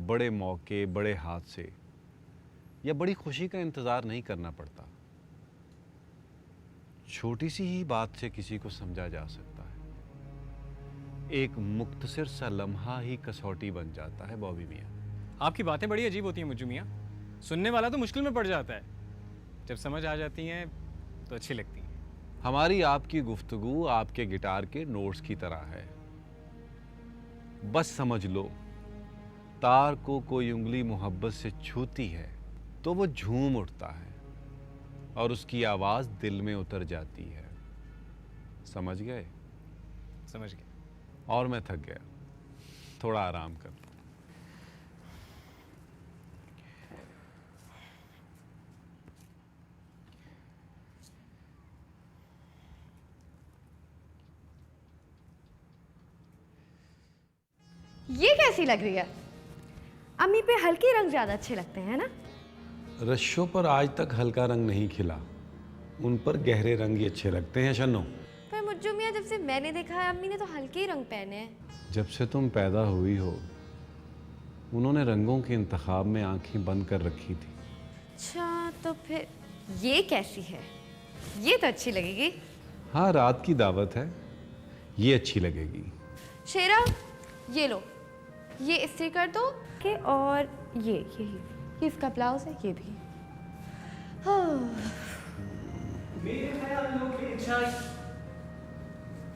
B: बड़े मौके, बड़े हादसे या बड़ी खुशी का इंतज़ार नहीं करना पड़ता। छोटी सी ही बात से किसी को समझा जा सकता है। एक मुख्तसर सा लम्हा ही कसौटी बन जाता है बॉबी मियाँ।
C: आपकी बातें बड़ी अजीब होती हैं मुज्जू मियाँ। सुनने वाला तो मुश्किल में पड़ जाता है, जब समझ आ जाती हैं तो अच्छी लगती हैं।
B: हमारी आपकी गुफ्तगू आपके गिटार के नोट्स की तरह है। बस समझ लो, तार को कोई उंगली मोहब्बत से छूती है तो वो झूम उठता है और उसकी आवाज़ दिल में उतर जाती है। समझ गए?
C: समझ गया।
B: और मैं थक गया, थोड़ा आराम कर लो।
D: ये कैसी लग रही है? अम्मी पे हल्के रंग ज्यादा अच्छे लगते हैं ना?
B: रश्शों पर आज तक हल्का रंग नहीं खिला, उन पर गहरे रंग ही अच्छे लगते हैं शन्नो।
D: पर मुज्जू मियाँ, जब से मैंने देखा है अम्मी ने तो हल्के ही रंग पहने हैं।
B: जब से तुम पैदा हुई हो उन्होंने रंगों के इंतखाब में आंखें बंद कर रखी थी।
D: अच्छा, तो फिर ये कैसी है? ये तो अच्छी लगेगी।
B: हाँ, रात की दावत है, ये अच्छी लगेगी।
D: शेरा, ये लो, ये इस्त्री कर दो के, और ये इसका ब्लाउज है, ये भी।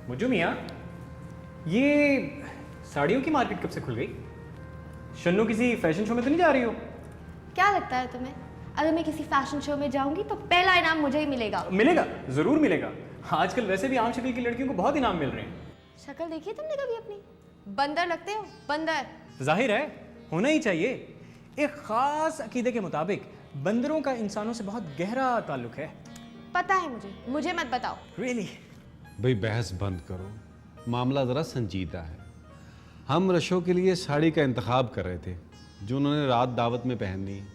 C: मुज्जू मियाँ, ये साड़ियों की मार्केट कब से खुल गई? शन्नू किसी फैशन शो में तो नहीं जा रही हो?
D: क्या लगता है तुम्हें, अगर मैं किसी फैशन शो में जाऊंगी तो पहला इनाम मुझे ही मिलेगा?
C: मिलेगा, जरूर मिलेगा। आजकल वैसे भी आम शक्ल की लड़कियों को बहुत इनाम मिल रहे हैं।
D: शक्ल देखी है तुमने कभी अपनी? बंदर लगते हो, बंदर।
C: जाहिर है, होना ही चाहिए। एक खास अकीदे के मुताबिक बंदरों का इंसानों से बहुत गहरा ताल्लुक है।
D: पता है मुझे मत बताओ।
C: Really?
B: भाई बहस बंद करो, मामला ज़रा संजीदा है। हम रशों के लिए साड़ी का इंतखाब कर रहे थे जो उन्होंने रात दावत में पहननी है।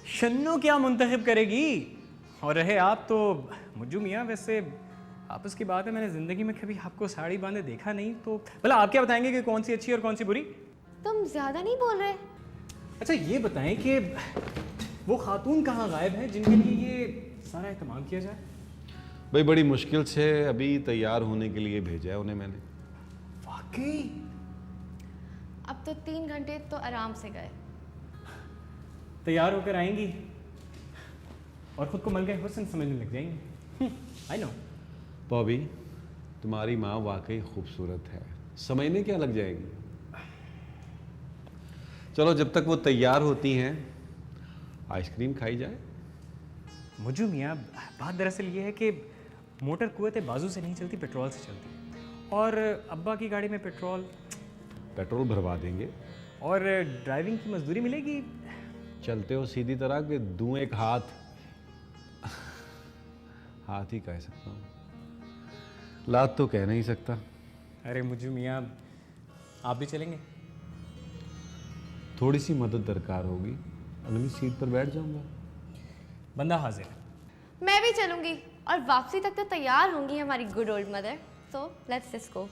C: शन्नू क्या मुंतखब करेगी? और रहे आप तो मुज्जू मियाँ, वैसे आपस की बात है, मैंने ज़िंदगी में कभी आपको साड़ी बांधे देखा नहीं, तो भला आप क्या बताएंगे कि कौन सी अच्छी और कौन सी बुरी?
D: तुम ज्यादा नहीं बोल रहे?
C: अच्छा ये बताएं कि वो खातून कहाँ गायब है जिनके लिए ये सारा एहतमाम किया जाए?
B: भाई बड़ी मुश्किल से अभी तैयार होने के लिए भेजा है उन्हें मैंने।
C: वाकई?
D: अब तो 3 घंटे तो आराम से गए।
C: तैयार होकर आएंगी और खुद को मलके हुस्न समझने लग जाएंगी। I know.
B: बॉबी, तुम्हारी माँ वाकई खूबसूरत है, समझने क्या लग जाएगी। चलो, जब तक वो तैयार होती हैं आइसक्रीम खाई जाए।
C: मुझू मियाँ, बात दरअसल ये है कि मोटर कुव्वत बाजू से नहीं चलती, पेट्रोल से चलती है। और अब्बा की गाड़ी में पेट्रोल
B: पेट्रोल भरवा देंगे।
C: और ड्राइविंग की मजदूरी मिलेगी।
B: चलते हो सीधी तरह कि दूं एक हाथ, हाथ ही कह सकता हूँ, लात तो कह नहीं सकता।
C: अरे मुझू मियाँ, आप भी चलेंगे?
B: थोड़ी सी मदद दरकार होगी, अगली सीट पर बैठ जाऊंगा।
C: बंदा हाजिर है।
D: मैं भी चलूंगी और वापसी तक तो तैयार होंगी हमारी good old mother. So let's just go.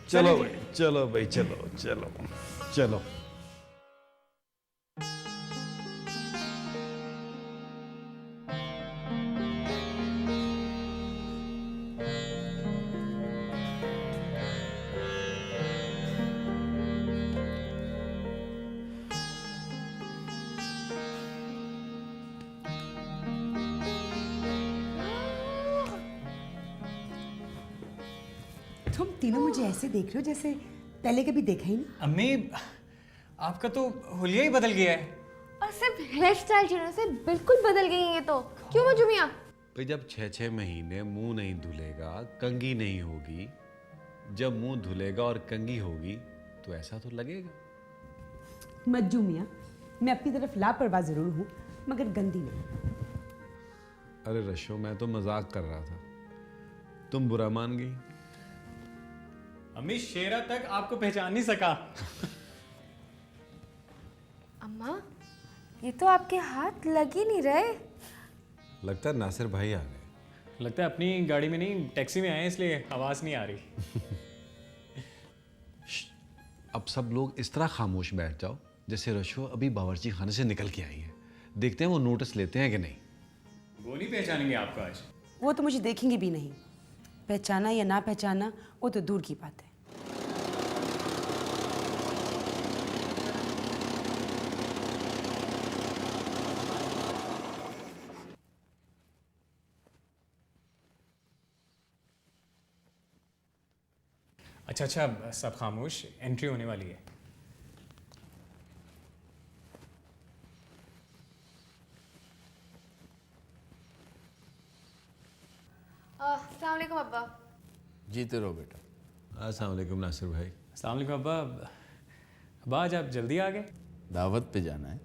B: चलो भाई, चलो भाई, चलो चलो चलो।
A: तुम तीनों मुझे ऐसे देख रहे हो जैसे पहले कभी देखा ही नहीं।
C: अम्मी, आपका तो हुलिया ही बदल गया है।
D: और सिर्फ हेयर स्टाइल चेहरे से बिल्कुल बदल गई है ये तो। क्यों मुझू मियाँ?
B: भाई जब 6-6 महीने मुंह नहीं धुलेगा, कंघी नहीं होगी, जब मुंह धुलेगा और कंघी होगी तो ऐसा तो लगेगा।
A: मज्जू मियाँ, मैं अपनी तरफ लापरवाह जरूर हूँ मगर गंदी नहीं।
B: अरे रशो, मैं तो मजाक कर रहा था, तुम बुरा मान गई।
C: अम्मी, शेरा तक आपको पहचान नहीं सका।
D: अम्मा, ये तो आपके हाथ लग ही नहीं रहे।
B: लगता है नासिर भाई आ गए।
C: लगता है अपनी गाड़ी में नहीं, टैक्सी में आए हैं, इसलिए आवाज नहीं आ रही।
B: अब सब लोग इस तरह खामोश बैठ जाओ जैसे रशो अभी बावर्ची खाने से निकल के आई है। देखते हैं वो नोटिस लेते हैं कि नहीं।
C: वो नहीं पहचानेंगे आपको आज।
A: वो तो मुझे देखेंगे भी नहीं। पहचाना या ना पहचाना वो तो दूर की बात है।
C: अच्छा अच्छा, सब खामोश, एंट्री होने वाली है।
D: अस्सलाम वालेकुम अब्बा।
E: जीते रहो बेटा।
B: अस्सलाम वालेकुम नासिर भाई।
C: अस्सलाम वालेकुम अब्बा। अब्बा, आज आप जल्दी आ गए?
E: दावत पे जाना है।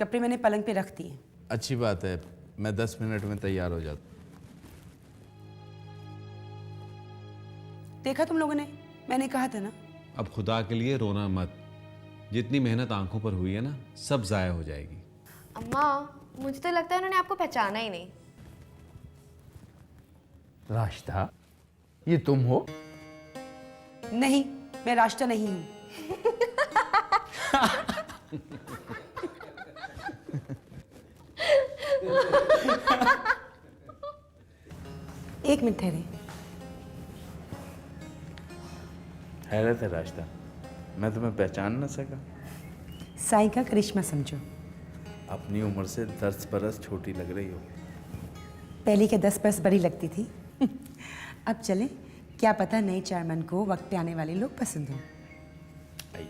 A: कपड़े मैंने पलंग पे रख दिए।
E: अच्छी बात है, मैं 10 मिनट में तैयार हो जाता।
A: देखा तुम लोगों ने, मैंने कहा था ना।
B: अब खुदा के लिए रोना मत, जितनी मेहनत आंखों पर हुई है ना, सब जाया हो जाएगी।
D: अम्मा, मुझे तो लगता है उन्होंने आपको पहचाना ही नहीं।
E: राश्ता, ये तुम हो?
A: नहीं, मैं राष्ट्र नहीं हूँ। एक मिनट ठहरे।
E: हैरत है राश्ता, मैं तुम्हें पहचान ना सका।
A: साई का करिश्मा समझो।
E: अपनी उम्र से 10 बरस छोटी लग रही हो।
A: पहले के 10 बरस बड़ी लगती थी। अब चले, क्या पता नए चेयरमैन को वक्त पे आने वाले लोग पसंद हों।
E: आइए।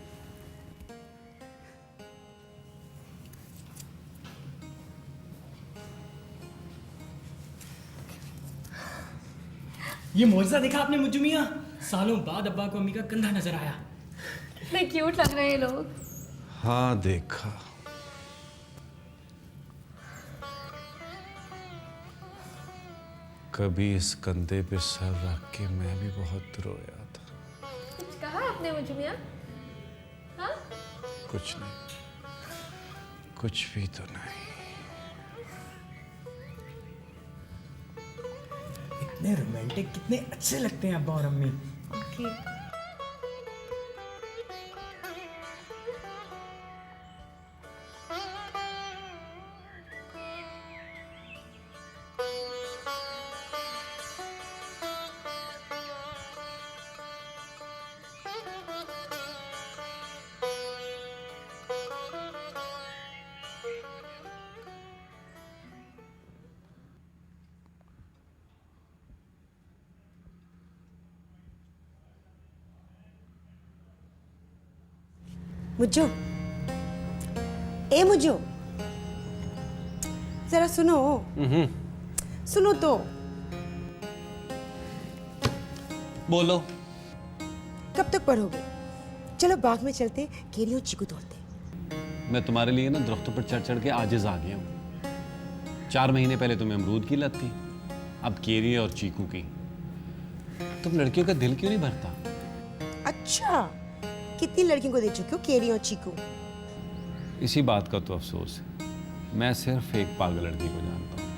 G: ये मौजज़ा देखा आपने मुझू मियाँ? सालों बाद अब्बा को अम्मी का कंधा नजर आया।
D: कितने क्यूट लग रहे हैं लोग।
B: हाँ देखा। कभी इस कंधे पे सर रख के मैं भी बहुत रोया था।
D: कुछ कहा आपने मुझू मियाँ? हाँ?
B: कुछ नहीं, कुछ भी तो नहीं।
G: इतने रोमांटिक, कितने अच्छे लगते हैं अब्बा और अम्मी।
D: ओके।
A: मुज्जो, ए मुज्जो, जरा सुनो, सुनो तो।
B: बोलो।
A: कब तक पढ़ोगे? चलो बाग में चलते, केरियों चीकू तोड़ते।
B: मैं तुम्हारे लिए ना दरख्तों पर चढ़ चढ़ के आजिज आ गया हूँ। 4 महीने पहले तुम्हें अमरूद की लत थी, अब केरी और चीकू की। तुम लड़कियों का दिल क्यों नहीं भरता? अच्छा,
A: कितनी लड़कियों को दे चुके हो केरी और चीकू?
B: इसी बात का तो अफसोस है। मैं सिर्फ एक पागल लड़की को जानता हूँ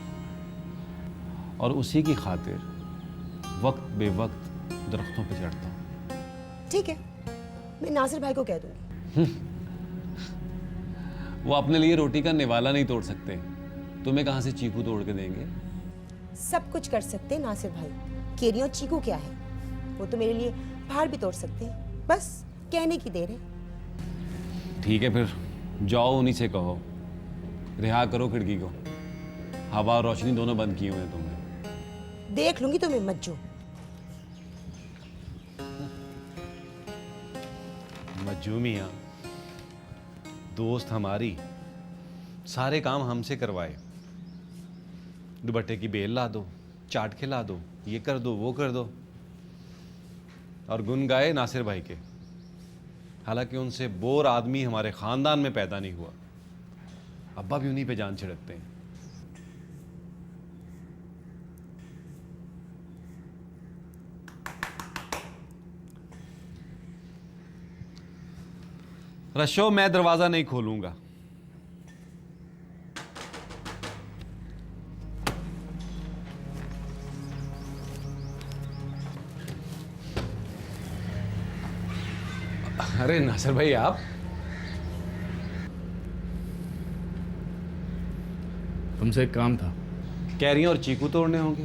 B: और उसी की खातिर वक्त बेवक्त दरख्तों पर चढ़ता हूँ।
A: ठीक है, मैं नासिर भाई को कह दूंगी।
B: वो अपने लिए रोटी का निवाला नहीं तोड़ सकते, तुम्हें कहाँ से चीकू तोड़ के देंगे?
A: सब कुछ कर सकते हैं नासिर भाई, केरी और चीकू क्या है? वो तो मेरे लिए पहाड़ भी तोड़ सकते हैं, बस कहने की देर है।
B: ठीक है, फिर जाओ उन्हीं से कहो रिहा करो खिड़की को। हवा और रोशनी दोनों बंद किए हुए हैं तुमने।
A: देख लूंगी तुम्हें मज्जू।
B: मज्जू मियां दोस्त हमारी, सारे काम हमसे करवाए। दुपट्टे की बेल ला दो, चाट खिला दो, ये कर दो, वो कर दो, और गुन गाए नासिर भाई के। हालांकि उनसे बोर आदमी हमारे खानदान में पैदा नहीं हुआ। अब्बा भी उन्हीं पे जान छिड़कते हैं। रशो, मैं दरवाजा नहीं खोलूंगा। अरे नासिर भाई, आप
E: तुमसे एक काम था।
B: कैरियां और चीकू तोड़ने होंगे।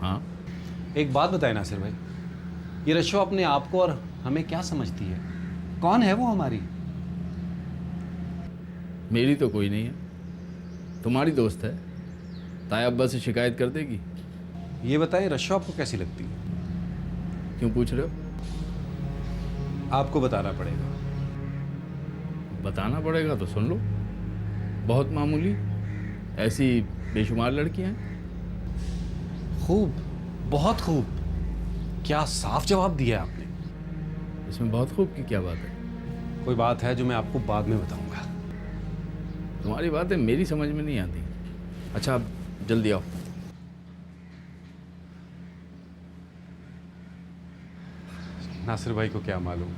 E: हाँ,
B: एक बात बताए नासिर भाई, ये रशो अपने आप को और हमें क्या समझती है? कौन है वो हमारी?
E: मेरी तो कोई नहीं है, तुम्हारी दोस्त है। ताया अब्बा से शिकायत कर देगी।
B: ये बताएं, रशो आपको कैसी लगती है?
E: क्यों पूछ रहे हो?
B: आपको बताना पड़ेगा।
E: बताना पड़ेगा तो सुन लो। बहुत मामूली, ऐसी बेशुमार लड़कियां हैं।
B: खूब, बहुत खूब। क्या साफ जवाब दिया आपने।
E: इसमें बहुत खूब की क्या बात है?
B: कोई बात है जो मैं आपको बाद में बताऊंगा।
E: तुम्हारी बातें मेरी समझ में नहीं आती। अच्छा, अब जल्दी आओ।
B: नासिर भाई को क्या मालूम,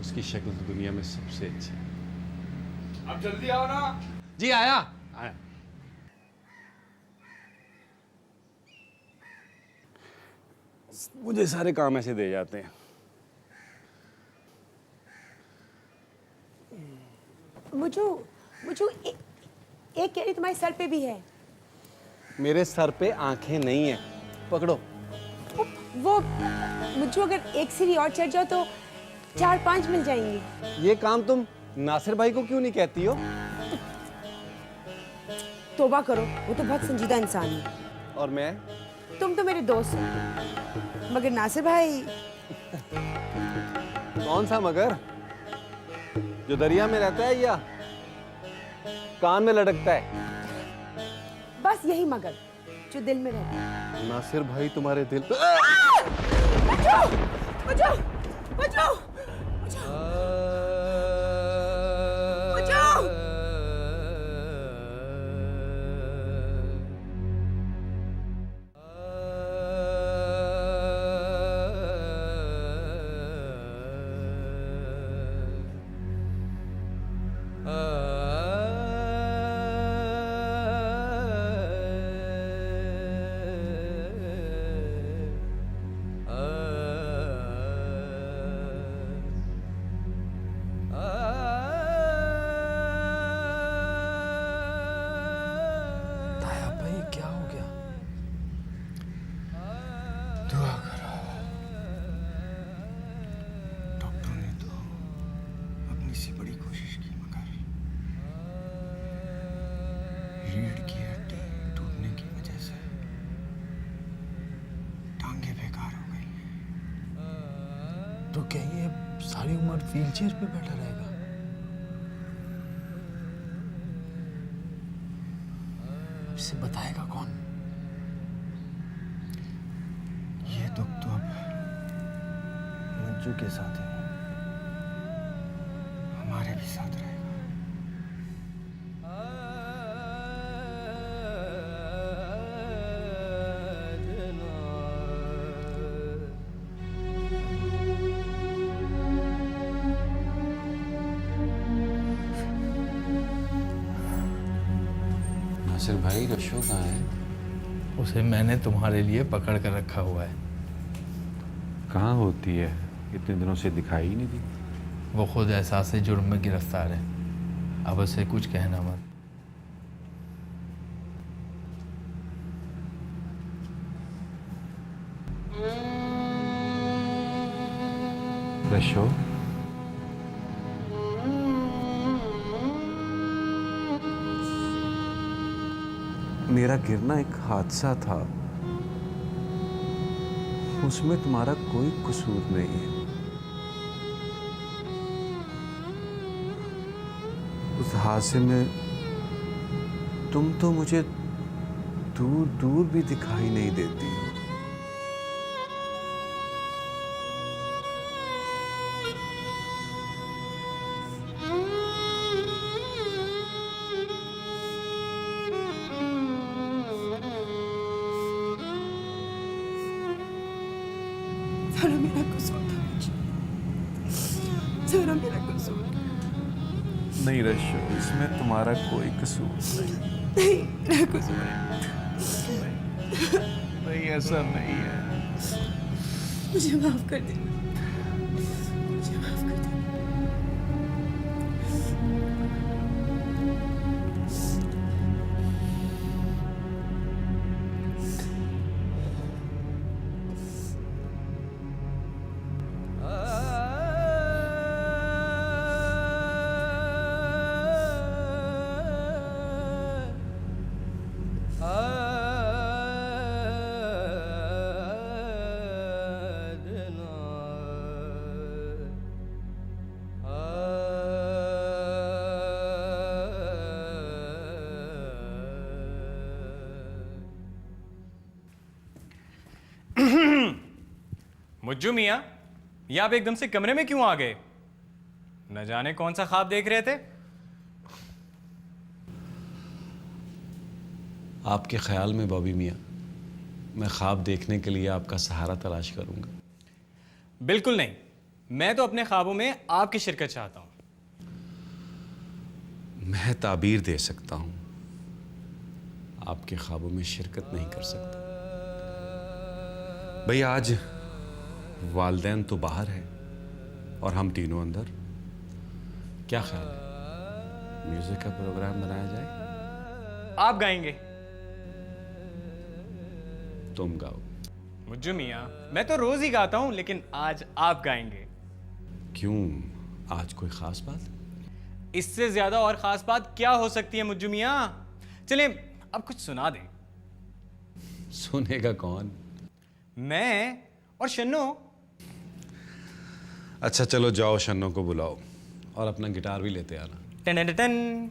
B: उसकी शक्ल तो दुनिया में सबसे अच्छी है।
E: अब जल्दी आओ ना।
B: जी आया आया। मुझे सारे काम ऐसे दे जाते हैं।
A: मुझू, मुझू एक केरी तुम्हारे सर पे भी है।
B: मेरे सर पे आंखें नहीं है, पकड़ो।
A: वो मुझू, अगर एक सीढ़ी और चढ़ जाओ तो 4-5 मिल जाएंगी।
B: ये काम तुम नासिर भाई को क्यों नहीं कहती हो?
A: तौबा करो, वो तो बहुत संजीदा इंसान है।
B: और मैं?
A: तुम तो मेरे दोस्त हो, मगर नासिर भाई।
B: कौन सा मगर? जो दरिया में रहता है या कान में लटकता है?
A: बस यही मगर जो दिल में रहता है।
B: नासिर भाई तुम्हारे दिल पे।
A: बचाओ! बचाओ! बचाओ! बचाओ!
H: रीढ़ की हड्डी टूटने की वजह से टांगे बेकार हो गई हैं। तो क्या ये सारी उम्र व्हील चेयर पे बैठा रहेगा? इसे बताएगा कौन? ये दुख तो अब मंजू के साथ है, हमारे भी साथ रहेगा।
B: नासिर भाई, रशो कहाँ है?
E: उसे मैंने तुम्हारे लिए पकड़ कर रखा हुआ है।
B: कहाँ होती है? इतने दिनों से दिखाई ही नहीं दी।
E: वो खुद एहसास जुर्म में गिरफ्तार है। अब उसे कुछ कहना मत।
B: रशो, मेरा गिरना एक हादसा था, उसमें तुम्हारा कोई कसूर नहीं है। उस हादसे में तुम तो मुझे दूर दूर भी दिखाई नहीं देती हो।
A: सारा मेरा कसूर था मुझे, सारा मेरा कसूर।
B: नहीं रशो, इसमें तुम्हारा कोई कसूर नहीं।
A: नहीं, मेरा कसूर है।
B: नहीं, ऐसा नहीं है।
A: मुझे माफ कर दे, मुझे माफ कर दे।
C: मुज्जू मियाँ, ये आप एकदम से कमरे में क्यों आ गए? न जाने कौन सा ख्वाब देख रहे थे?
B: आपके ख्याल में बॉबी मियाँ, मैं ख्वाब देखने के लिए आपका सहारा तलाश करूंगा?
C: बिल्कुल नहीं। मैं तो अपने ख्वाबों में आपकी शिरकत चाहता हूं।
B: मैं ताबीर दे सकता हूं, आपके ख्वाबों में शिरकत नहीं कर सकता। भाई, आज वालदैन तो बाहर है और हम तीनों अंदर। क्या ख्याल है, म्यूजिक का प्रोग्राम बनाया जाए?
C: आप गाएंगे?
B: तुम गाओ।
C: मुज्जू मियाँ, मैं तो रोज ही गाता हूं, लेकिन आज आप गाएंगे।
B: क्यों, आज कोई खास बात?
C: इससे ज्यादा और खास बात क्या हो सकती है मुज्जू मियाँ? चलिए अब कुछ सुना दें।
B: सुनेगा कौन?
C: मैं और शन्नो।
B: अच्छा चलो जाओ, शन्नो को बुलाओ और अपना गिटार भी लेते आना।
C: टन टन टन।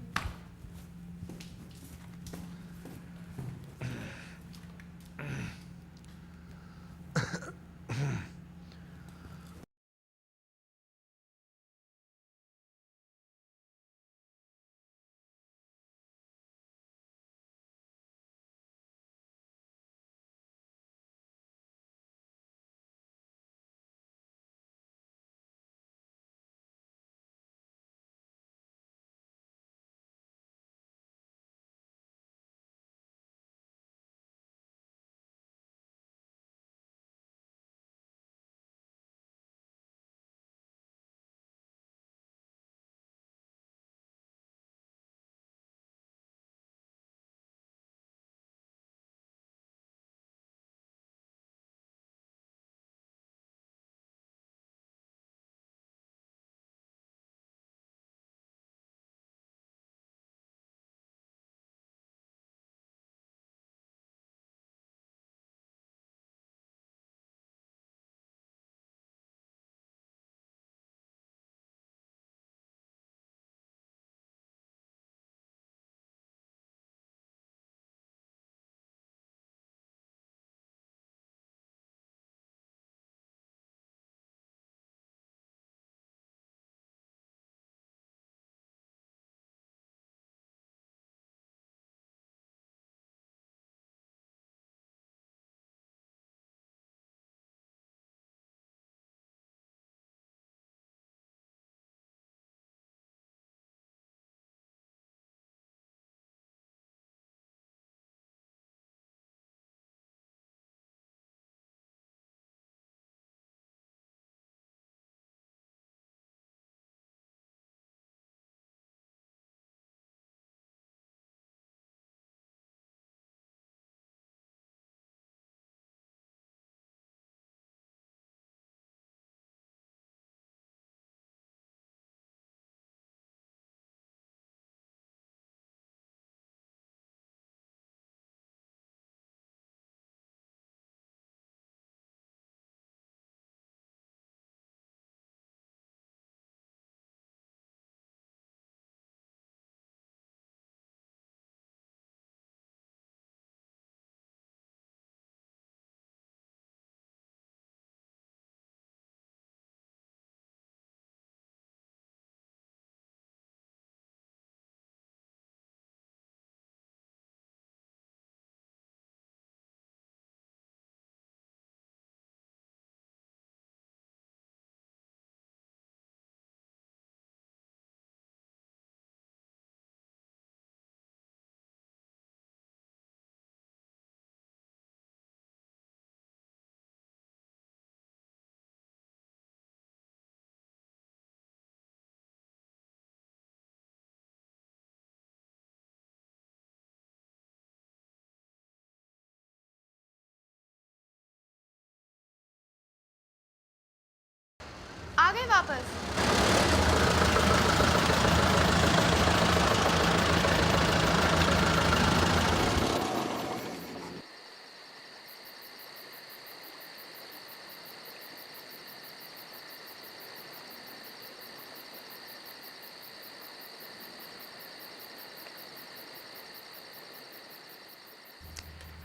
D: गए वापस।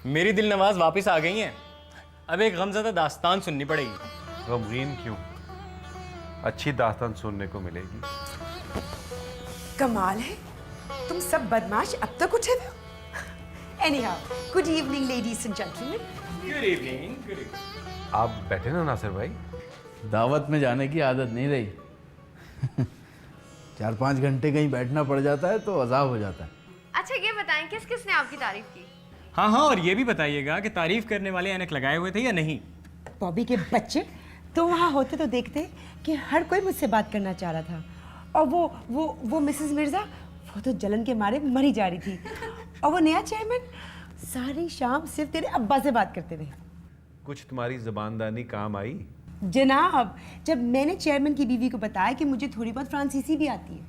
C: मेरी दिल नवाज वापस आ गई हैं। अब एक गमज़दा दास्तान सुननी पड़ेगी।
F: गमगीन क्यों? अच्छी दास्तान सुनने को मिलेगी।
A: कमाल है, तुम सब बदमाश अब तक उठे हुए हो। Anyhow, good evening ladies and gentleman.
C: Good evening, good evening.
F: आप बैठे ना नासिर भाई।
E: दावत में जाने की आदत नहीं रही। 4-5 घंटे कहीं बैठना पड़ जाता है तो अजाब हो जाता है।
D: अच्छा ये बताएं किस किसने आपकी तारीफ की?
C: हाँ हाँ, और ये भी बताइएगा कि तारीफ करने वाले ऐनक लगाए हुए थे या नहीं।
A: बॉबी के बच्चे, तो वहाँ होते तो देखते कि हर कोई मुझसे बात करना चाह रहा था। और वो मिसेस मिर्ज़ा, वो तो जलन के मारे मरी जा रही थी। और वो नया चेयरमैन सारी शाम सिर्फ तेरे अब्बा से बात करते रहे।
F: कुछ तुम्हारी जबानदानी काम आई?
A: जनाब, जब मैंने चेयरमैन की बीवी को बताया कि मुझे थोड़ी बहुत फ्रांसीसी भी आती है।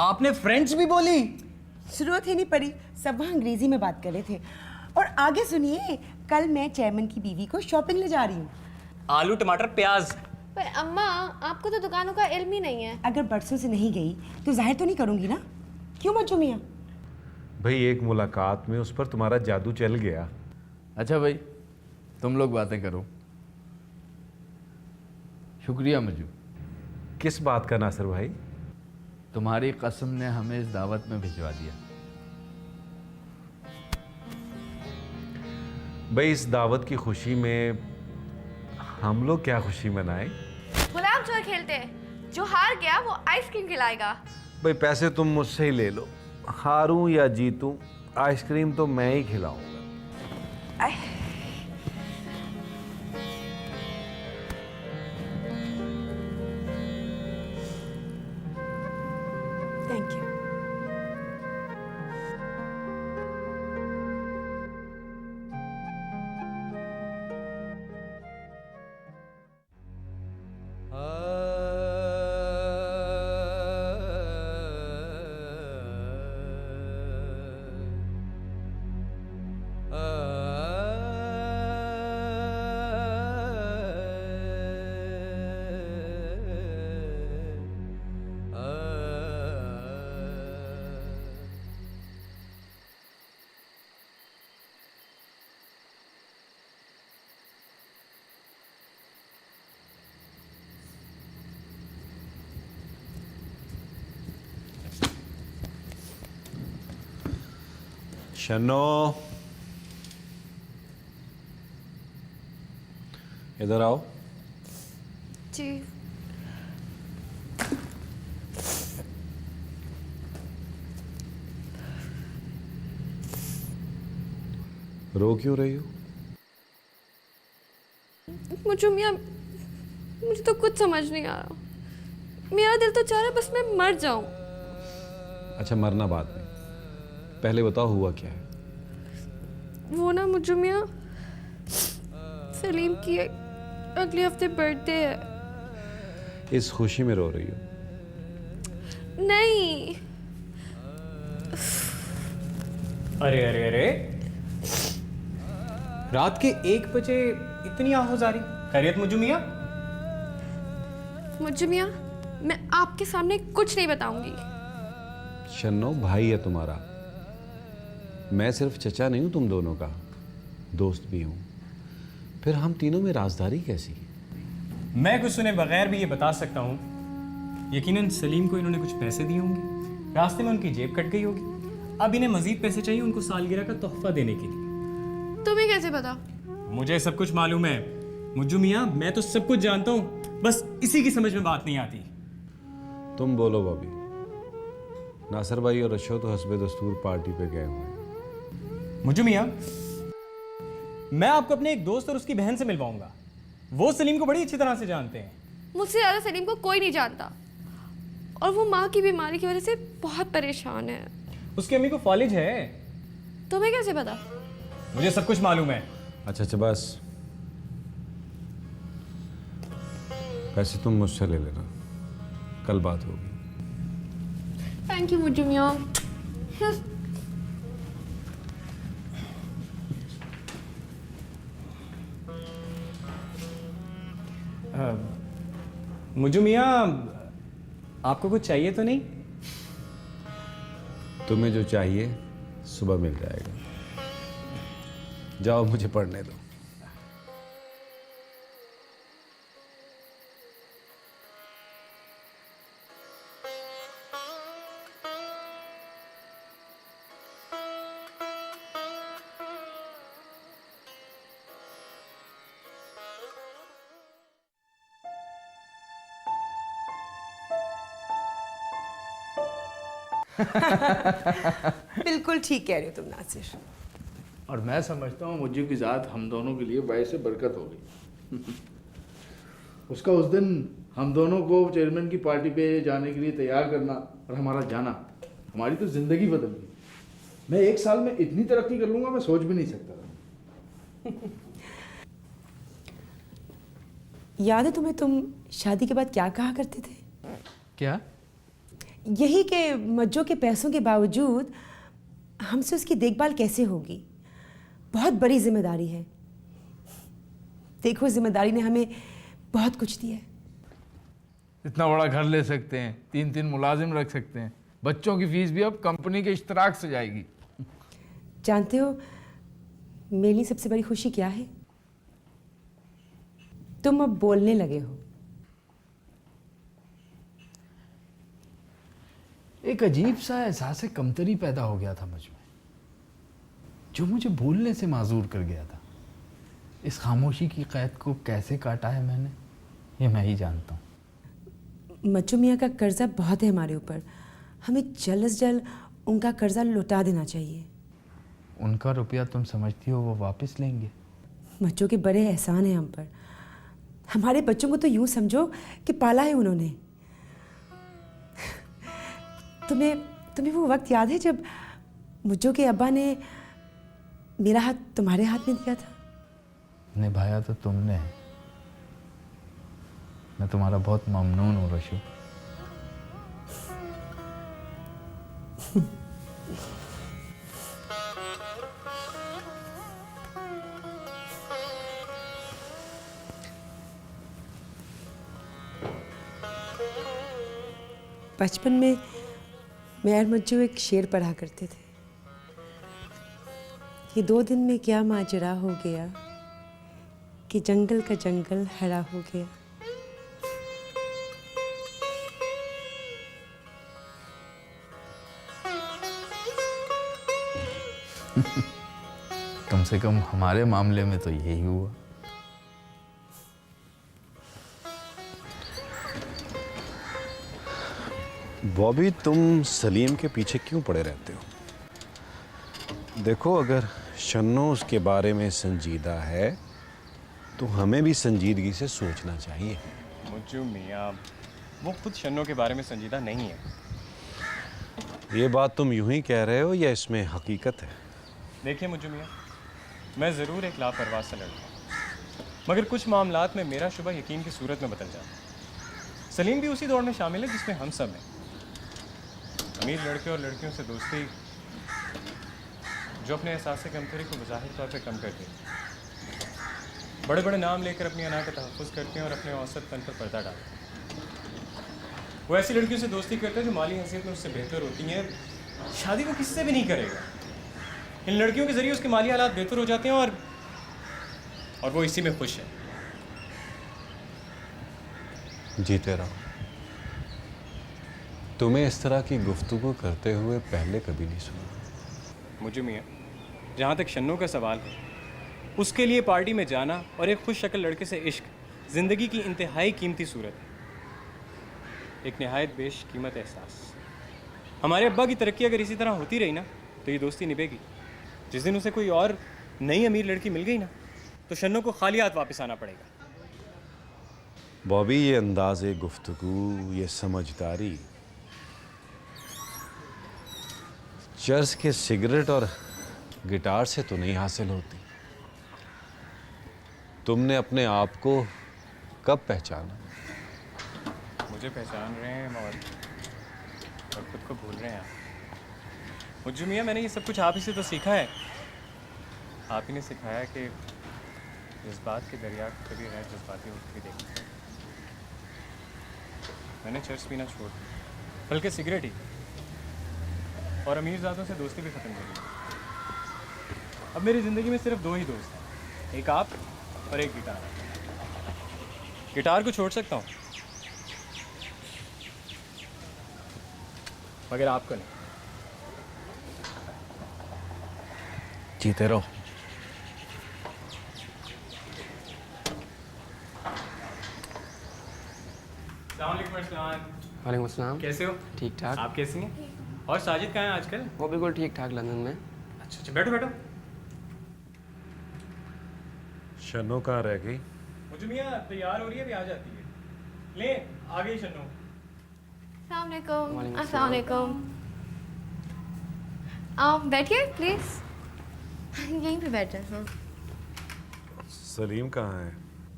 C: आपने फ्रेंच भी बोली?
A: जरूरत ही नहीं पड़ी, सब वहाँ अंग्रेजी में बात कर रहे थे। और आगे सुनिए, कल मैं चेयरमैन की बीवी को शॉपिंग ले जा रही हूँ।
C: आलू टमाटर प्याज।
D: पर अम्मा, आपको तो दुकानों का इल्म ही नहीं है।
A: अगर बरसों से नहीं गई तो जाहिर तो नहीं करूँगी ना, क्यों मज्जू मियाँ?
F: भाई एक मुलाकात में उस पर तुम्हारा जादू चल गया।
E: अच्छा भाई, तुम लोग बातें करो। शुक्रिया मजू,
F: किस बात का नासिर भाई?
E: तुम्हारी कसम ने हमें इस दावत में भिजवा दिया।
F: भाई इस दावत की खुशी में हम लोग क्या खुशी मनाएं?
D: गुलाम चोर खेलते हैं, जो हार गया वो आइसक्रीम खिलाएगा।
F: भाई पैसे तुम मुझसे ही ले लो, हारूं या जीतूं आइसक्रीम तो मैं ही खिलाऊंगा।
A: Thank you.
F: शन्नो, इधर आओ।
D: जी।
F: रो क्यों रही हो?
D: मुझे मियाँ, मुझे तो कुछ समझ नहीं आ रहा। मेरा दिल तो चाह रहा है बस मैं मर जाऊं।
F: अच्छा मरना बाद में, पहले बताओ हुआ क्या है?
D: वो ना मुझे मियाँ, सलीम की अगले हफ्ते बर्थडे है।
F: इस खुशी में रो रही हो?
D: नहीं।
C: अरे अरे अरे, रात के 1 बजे इतनी आहोजारी? खैरियत मुझे मियाँ?
D: मुझे मियाँ, मैं आपके सामने कुछ नहीं बताऊंगी।
F: शन्नो भाई है तुम्हारा, मैं सिर्फ चचा नहीं हूं तुम दोनों का, दोस्त भी हूं। फिर हम तीनों में राजदारी कैसी?
C: मैं कुछ सुने बगैर भी ये बता सकता हूँ, यकीनन सलीम को इन्होंने कुछ पैसे दिए होंगे, रास्ते में उनकी जेब कट गई होगी, अब इन्हें मजीद पैसे चाहिए उनको सालगिरह का तोहफा देने के लिए।
D: तुम्हें कैसे पता?
C: मुझे सब कुछ मालूम है मुज्जू मियाँ, मैं तो सब कुछ जानता हूँ, बस इसी की समझ में बात नहीं आती।
F: तुम बोलो बॉबी। नासिर भाई और रशो तो हस्बे दस्तूर पार्टी पे गए हुए हैं।
C: मुज्जू मियाँ, मैं आपको अपने एक दोस्त और उसकी बहन से मिलवाऊंगा, वो सलीम को बड़ी अच्छी तरह से जानते हैं।
D: मुझसे ज़्यादा सलीम को कोई नहीं जानता, और वो माँ की बीमारी की वजह से बहुत परेशान है।
C: उसकी अम्मी को फॉलेज है।
D: तुम्हें कैसे पता?
C: मुझे सब कुछ मालूम है।
F: अच्छा अच्छा बस, पैसे तुम मुझसे ले लेना, कल बात होगी।
D: थैंक यू मुज्जू मियाँ।
C: मुज्जू मियाँ, आपको कुछ चाहिए तो नहीं?
F: तुम्हें जो चाहिए सुबह मिल जाएगा। जाओ, मुझे पढ़ने दो।
A: बिल्कुल ठीक कह रहे हो तुम नासिर।
E: और मैं समझता हूँ मुझे की ज़ात हम दोनों के लिए बायसे बरकत हो गई। उसका उस दिन हम दोनों को चेयरमैन की पार्टी पे जाने के लिए तैयार करना और हमारा जाना, हमारी तो ज़िंदगी बदल गई। मैं 1 साल में इतनी तरक्की कर लूँगा, मैं सोच भी नहीं सकता था।
A: याद है तुम्हें, तुम शादी के बाद क्या कहा करते थे?
E: क्या?
A: यही कि मज्जो के पैसों के बावजूद हमसे उसकी देखभाल कैसे होगी। बहुत बड़ी जिम्मेदारी है। देखो, जिम्मेदारी ने हमें बहुत कुछ दिया है।
E: इतना बड़ा घर ले सकते हैं, 3-3 मुलाजिम रख सकते हैं, बच्चों की फीस भी अब कंपनी के इश्तराक से जाएगी।
A: जानते हो मेरे लिए सबसे बड़ी खुशी क्या है? तुम अब बोलने लगे हो।
E: एक अजीब सा एहसास कमतरी पैदा हो गया था मुझ में, जो मुझे बोलने से माजूर कर गया था। इस खामोशी की कैद को कैसे काटा है मैंने, ये मैं ही जानता हूँ।
A: मज्जू मियाँ का कर्जा बहुत है हमारे ऊपर। हमें जल्द से जल्द उनका कर्जा लौटा देना चाहिए।
E: उनका रुपया तुम समझती हो वो वापस लेंगे?
A: मज्जू के बड़े एहसान हैं हम पर। हमारे बच्चों को तो यूं समझो कि पाला है उन्होंने। तुम्हें वो वक्त याद है जब मुज्जो के अब्बा ने मेरा हाथ तुम्हारे हाथ में दिया था?
E: निभाया तो तुमने। मैं तुम्हारा बहुत ममनून हूँ रशू।
A: बचपन में मैं और मज्जू एक शेर पढ़ा करते थे। ये 2 दिन में क्या माजरा हो गया कि जंगल का जंगल हरा हो गया।
E: कम से कम हमारे मामले में तो यही हुआ।
F: बॉबी, तुम सलीम के पीछे क्यों पड़े रहते हो? देखो, अगर शन्नो उसके बारे में संजीदा है तो हमें भी संजीदगी से सोचना चाहिए।
C: मुज्जू मियाँ, वो खुद शन्नो के बारे में संजीदा नहीं है।
F: ये बात तुम यूं ही कह रहे हो या इसमें हकीकत है?
C: देखिए मुज्जू मियाँ, मैं ज़रूर एक लापरवाह से लड़का, मगर कुछ मामलात में मेरा शुबा यकीन की सूरत में बदल जाता। सलीम भी उसी दौड़ में शामिल है जिसमें हम सब हैं। अमीर लड़के और लड़कियों से दोस्ती जो अपने एहसास कमतरी को ज़ाहिर तौर पर कम करती है। बड़े बड़े नाम लेकर अपनी अना का तहफ़्फ़ुज़ करते हैं और अपने औसत तन पर पर्दा डालते हैं। वो ऐसी लड़कियों से दोस्ती करते हैं जो माली हैसियत में उससे बेहतर होती हैं। शादी वो किससे भी नहीं करेगा। इन लड़कियों के ज़रिए उसके माली हालात बेहतर हो जाते हैं और वो इसी में खुश है।
F: जीते रहो। तुम्हें इस तरह की गुफ्तगू करते हुए पहले कभी नहीं सुना।
C: मुझे मियाँ, जहाँ तक शन्नो का सवाल है, उसके लिए पार्टी में जाना और एक खुश शक्ल लड़के से इश्क ज़िंदगी की इंतहाई कीमती सूरत है। एक नहायत बेशकीमत एहसास। हमारे अब्बा की तरक्की अगर इसी तरह होती रही ना तो ये दोस्ती निभेगी। जिस दिन उसे कोई और नई अमीर लड़की मिल गई ना तो शन्नो को खाली हाथ वापस आना पड़ेगा।
F: बॉबी, ये अंदाज़े गुफ्तगू, ये समझदारी चर्च के सिगरेट और गिटार से तो नहीं हासिल होती। तुमने अपने आप को कब पहचाना
C: मुझे पहचान रहे हैं और खुद को भूल रहे हैं आप। मुझे मियाँ, मैंने ये सब कुछ आप ही से तो सीखा है। आप ही ने सिखाया कि जज्बात के दरिया को कभी गैर जज्बाती होकर भी देखना। मैंने चर्च पीना छोड़ दिया, बल्कि सिगरेट ही, और अमीरजादों से दोस्ती भी ख़त्म कर दी। अब मेरी ज़िंदगी में सिर्फ 2 ही दोस्त हैं, एक आप और एक गिटार। गिटार को छोड़ सकता हूँ, मगर आपको नहीं।
F: जीते रहो।
I: वालेकुम अस्सलाम।
C: कैसे हो?
I: ठीक ठाक।
C: आप कैसी हैं? और साजिद कहाँ हैं आजकल?
I: वो बिल्कुल ठीक ठाक लंदन में।
C: अच्छा अच्छा, बैठो बैठो।
F: शनो कहाँ रह गई?
C: मुझे मियाँ तैयार हो रही है, अभी आ जाती है। ले आ गई शन्नो।
D: अस्सलाम वालेकुम।
I: वालेकुम
D: अस्सलाम वालेकुम। आप बैठिए प्लीज। यहीं पे बैठे हैं। हाँ।
F: सलीम कहाँ है?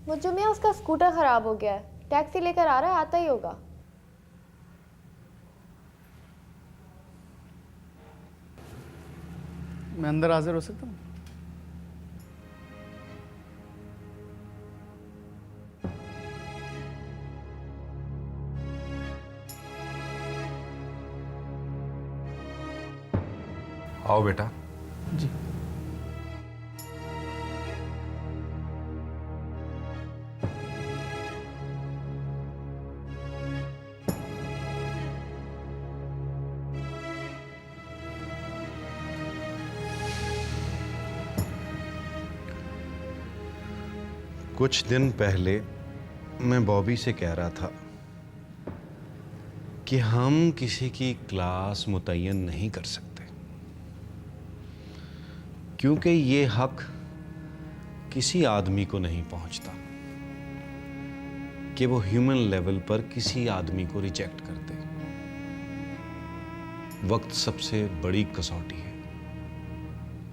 D: मुझे मियाँ उसका स्कूटर खराब हो गया है, टैक्सी लेकर आ रहा है, आता ही होगा।
J: मैं अंदर हाजिर हो सकता हूँ?
F: आओ बेटा।
J: जी।
F: कुछ दिन पहले मैं बॉबी से कह रहा था कि हम किसी की क्लास मुतय्यन नहीं कर सकते, क्योंकि ये हक किसी आदमी को नहीं पहुंचता कि वो ह्यूमन लेवल पर किसी आदमी को रिजेक्ट कर दे। वक्त सबसे बड़ी कसौटी है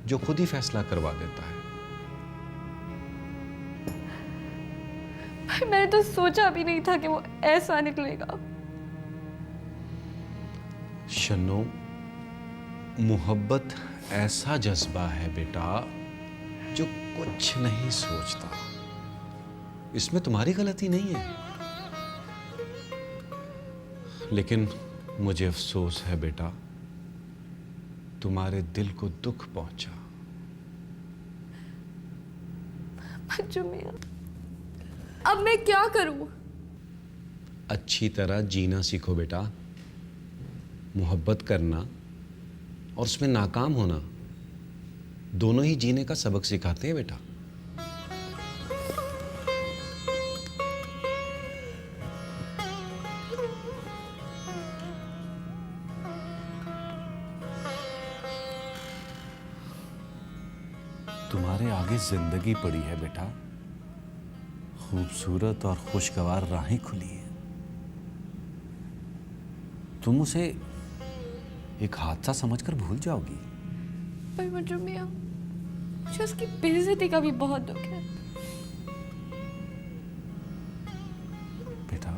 F: जो खुद ही फैसला करवा देता है।
D: भाई मैंने तो सोचा भी नहीं था कि वो ऐसा निकलेगा।
F: शन्नो, मोहब्बत ऐसा जज्बा है बेटा जो कुछ नहीं सोचता। इसमें तुम्हारी गलती नहीं है, लेकिन मुझे अफसोस है बेटा, तुम्हारे दिल को दुख पहुंचा।
D: बच्चों मियां, अब मैं क्या करूं?
F: अच्छी तरह जीना सीखो बेटा। मोहब्बत करना और उसमें नाकाम होना दोनों ही जीने का सबक सिखाते हैं बेटा। तुम्हारे आगे जिंदगी पड़ी है बेटा, खूबसूरत और खुशगवार राहें खुली हैं। तुम उसे एक हादसा समझकर भूल जाओगी।
D: पर बच्चों मियां, मुझे उसकी बेइज्जती का भी बहुत दुख है।
F: बेटा,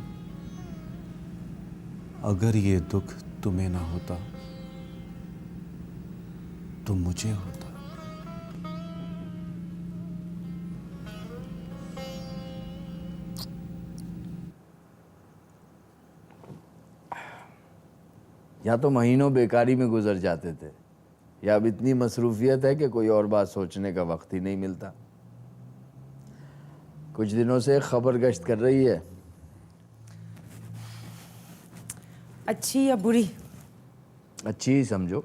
F: अगर ये दुख तुम्हें ना होता तो मुझे होता।
E: या तो महीनों बेकारी में गुजर जाते थे, या अब इतनी मसरूफियत है कि कोई और बात सोचने का वक्त ही नहीं मिलता। कुछ दिनों से खबर गश्त कर रही है।
A: अच्छी या बुरी?
E: अच्छी ही समझो।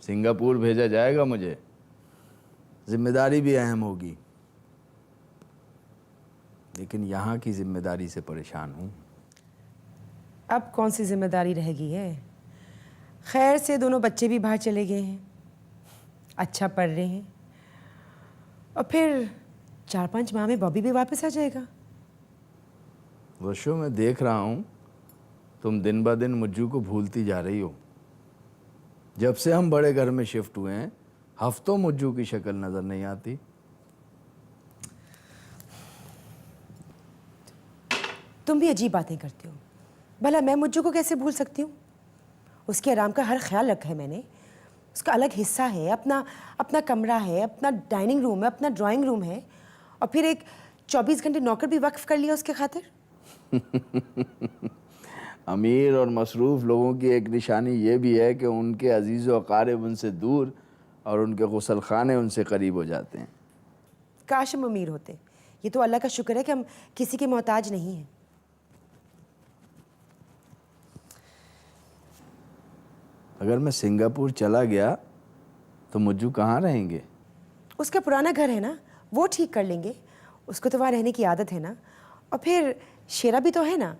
E: सिंगापुर भेजा जाएगा मुझे, जिम्मेदारी भी अहम होगी, लेकिन यहाँ की जिम्मेदारी से परेशान हूँ।
A: अब कौन सी जिम्मेदारी रह गई है? खैर से दोनों बच्चे भी बाहर चले गए हैं, अच्छा पढ़ रहे हैं, और फिर 4-5 माह में बॉबी भी वापस आ जाएगा।
E: वर्षों में देख रहा हूँ तुम दिन ब दिन मुज्जू को भूलती जा रही हो। जब से हम बड़े घर में शिफ्ट हुए हैं, हफ्तों मुज्जू की शक्ल नजर नहीं आती।
A: तुम भी अजीब बातें करते हो। भला मैं मुज्जू को कैसे भूल सकती हूँ? उसके आराम का हर ख्याल रखा है मैंने। उसका अलग हिस्सा है, अपना अपना कमरा है, अपना डाइनिंग रूम है, अपना ड्राइंग रूम है, और फिर एक 24 घंटे नौकर भी वक्फ कर लिया उसके खातिर।
E: अमीर और मसरूफ़ लोगों की एक निशानी ये भी है कि उनके अजीज़ व अकारिब उनसे दूर और उनके गुसल खाने उनसे करीब हो जाते हैं।
A: काश हम अमीर होते। ये तो अल्लाह का शुक्र है कि हम किसी के मोहताज नहीं हैं।
E: अगर मैं सिंगापुर चला गया तो मुज्जू कहाँ रहेंगे?
A: उसका पुराना घर है ना, वो ठीक कर लेंगे। उसको तो वहाँ रहने की आदत है ना। और फिर शेरा भी तो है ना।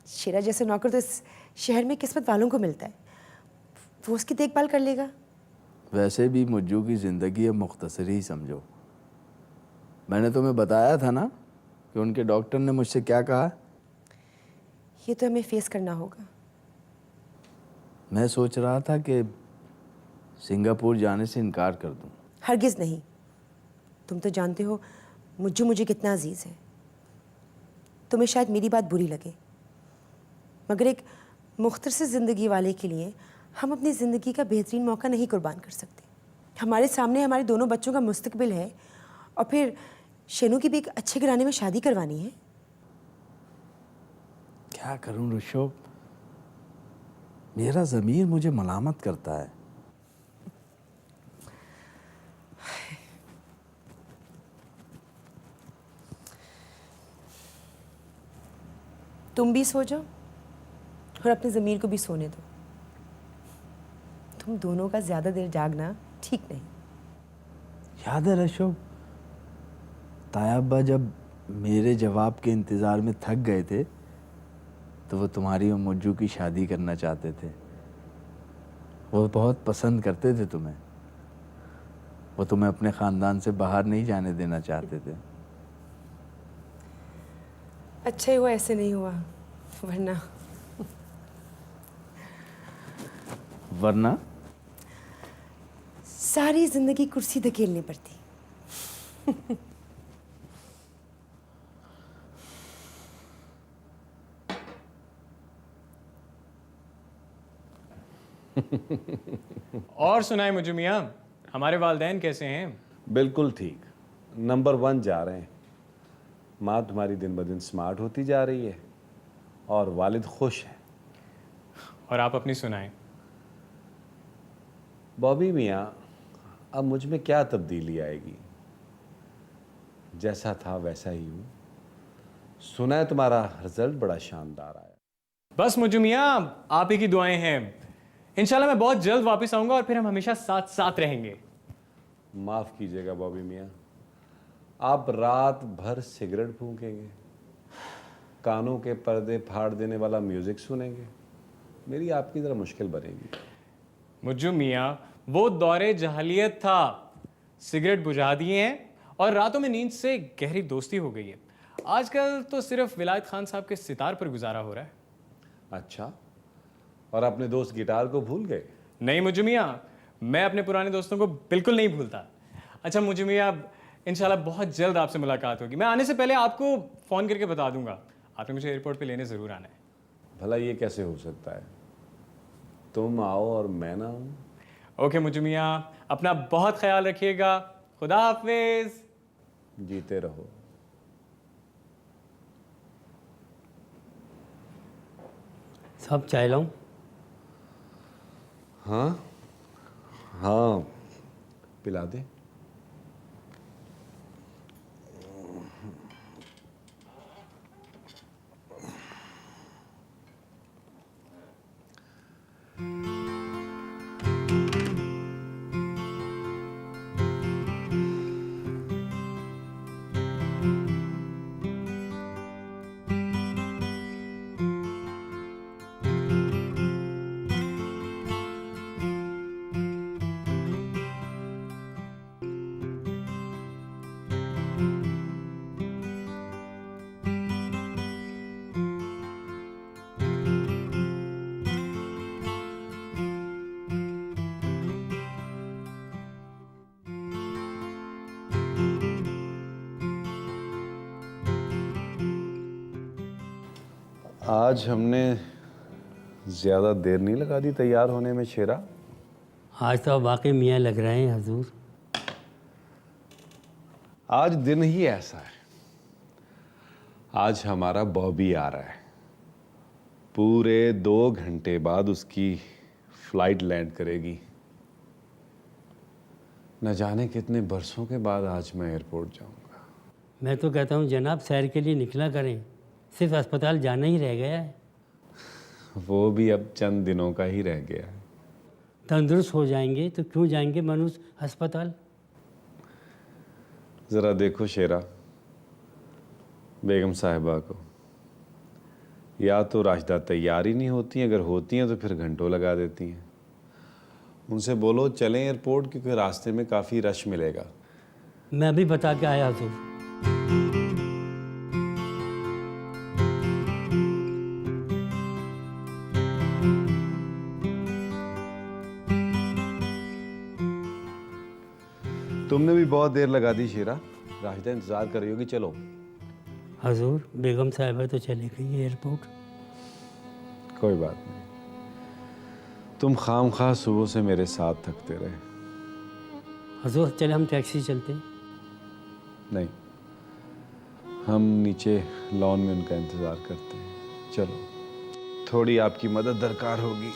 A: शेरा जैसे नौकर तो इस शहर में किस्मत वालों को मिलता है। वो उसकी देखभाल कर लेगा।
E: वैसे भी मुज्जू की ज़िंदगी अब मुख्तसर ही समझो। मैंने तुम्हें बताया था ना कि उनके डॉक्टर ने मुझसे क्या कहा।
A: ये तो हमें फेस करना होगा।
E: मैं सोच रहा था कि सिंगापुर जाने से इनकार कर दूं।
A: हरगिज़ नहीं। तुम तो जानते हो मुज्जू मुझे कितना अजीज़ है। तुम्हें शायद मेरी बात बुरी लगे, मगर एक मुख्तसर ज़िंदगी वाले के लिए हम अपनी ज़िंदगी का बेहतरीन मौका नहीं कुर्बान कर सकते। हमारे सामने हमारे दोनों बच्चों का मुस्तकबिल है, और फिर शेनू की भी एक अच्छे घराने में शादी करवानी है।
E: क्या करूं रुशो, मेरा ज़मीर मुझे मलामत करता है।
A: तुम भी सो जाओ और अपने ज़मीर को भी सोने दो। तुम दोनों का ज़्यादा देर जागना ठीक नहीं।
E: याद है रशो, तायाब्बा जब मेरे जवाब के इंतज़ार में थक गए थे तो वो तुम्हारी और मुज्जू की शादी करना चाहते थे। वो बहुत पसंद करते थे तुम्हें। वो तुम्हें अपने ख़ानदान से बाहर नहीं जाने देना चाहते थे।
A: अच्छा ही हुआ ऐसे नहीं हुआ, वरना
E: वरना
A: सारी ज़िंदगी कुर्सी धकेलनी पड़ती।
C: और सुनाए मुझे मियाँ, हमारे वालिदैन कैसे हैं?
F: बिल्कुल ठीक, नंबर 1 जा रहे हैं। माँ तुम्हारी दिन ब दिन स्मार्ट होती जा रही है और वालिद खुश हैं।
C: और आप अपनी सुनाएं।
F: बॉबी मियाँ, अब मुझ में क्या तब्दीली आएगी? जैसा था वैसा ही हूँ। सुना है तुम्हारा रिजल्ट बड़ा शानदार आया।
C: बस मुझे मियाँ आप ही की दुआएं हैं। इंशाल्लाह मैं बहुत जल्द वापस आऊंगा और फिर हम हमेशा साथ साथ रहेंगे।
F: माफ़ कीजिएगा बॉबी मियाँ, आप रात भर सिगरेट फूकेंगे, कानों के पर्दे फाड़ देने वाला म्यूज़िक सुनेंगे। मेरी आपकी ज़रा मुश्किल बनेगी।
C: मुज्जू मियाँ, वो दौरे जहालियत था। सिगरेट बुझा दिए हैं और रातों में नींद से गहरी दोस्ती हो गई है। आजकल तो सिर्फ विलायत खान साहब के सितार पर गुजारा हो रहा है।
F: अच्छा, और अपने दोस्त गिटार को भूल गए?
C: नहीं मुज्जू मियाँ, मैं अपने पुराने दोस्तों को बिल्कुल नहीं भूलता। अच्छा मुज्जू मियाँ, इंशाल्लाह बहुत जल्द आपसे मुलाकात होगी। मैं आने से पहले आपको फ़ोन करके बता दूंगा। आपने मुझे एयरपोर्ट पे लेने ज़रूर आना है।
F: भला ये कैसे हो सकता है? तुम आओ और मैं ना आऊँ?
C: ओके मुज्जू मियाँ, अपना बहुत ख्याल रखिएगा। खुदा हाफिज़।
F: जीते रहो।
J: साहब चाय लाऊं?
F: हाँ हाँ, पिला दे। आज हमने ज़्यादा देर नहीं लगा दी तैयार होने में शेरा।
J: आज तो आप वाकई मियाँ लग रहे हैं हजूर।
F: आज दिन ही ऐसा है। आज हमारा बॉबी आ रहा है। पूरे 2 घंटे बाद उसकी फ्लाइट लैंड करेगी। न जाने कितने बरसों के बाद आज मैं एयरपोर्ट जाऊंगा।
J: मैं तो कहता हूँ जनाब सैर के लिए निकला करें, सिर्फ अस्पताल जाना ही रह गया है।
F: वो भी अब चंद दिनों का ही रह गया है।
J: तंदुरुस्त हो जाएंगे तो क्यों जाएंगे मनुष्य अस्पताल।
F: ज़रा देखो शेरा, बेगम साहिबा को या तो राशिदा तैयार ही नहीं होती, अगर होती हैं तो फिर घंटों लगा देती हैं। उनसे बोलो चलें एयरपोर्ट, क्योंकि रास्ते में काफ़ी रश मिलेगा।
J: मैं अभी बता के आया हजूर।
F: तुमने भी बहुत देर लगा दी शेरा। राशिदा इंतज़ार कर रही होगी, चलो।
J: हजूर बेगम साहिबा तो चली गई एयरपोर्ट।
F: कोई बात नहीं, तुम खाम खा सुबह से मेरे साथ थकते रहे।
J: हजूर चले हम टैक्सी चलते हैं।
F: नहीं, हम नीचे लॉन में उनका इंतज़ार करते हैं। चलो, थोड़ी आपकी मदद दरकार होगी।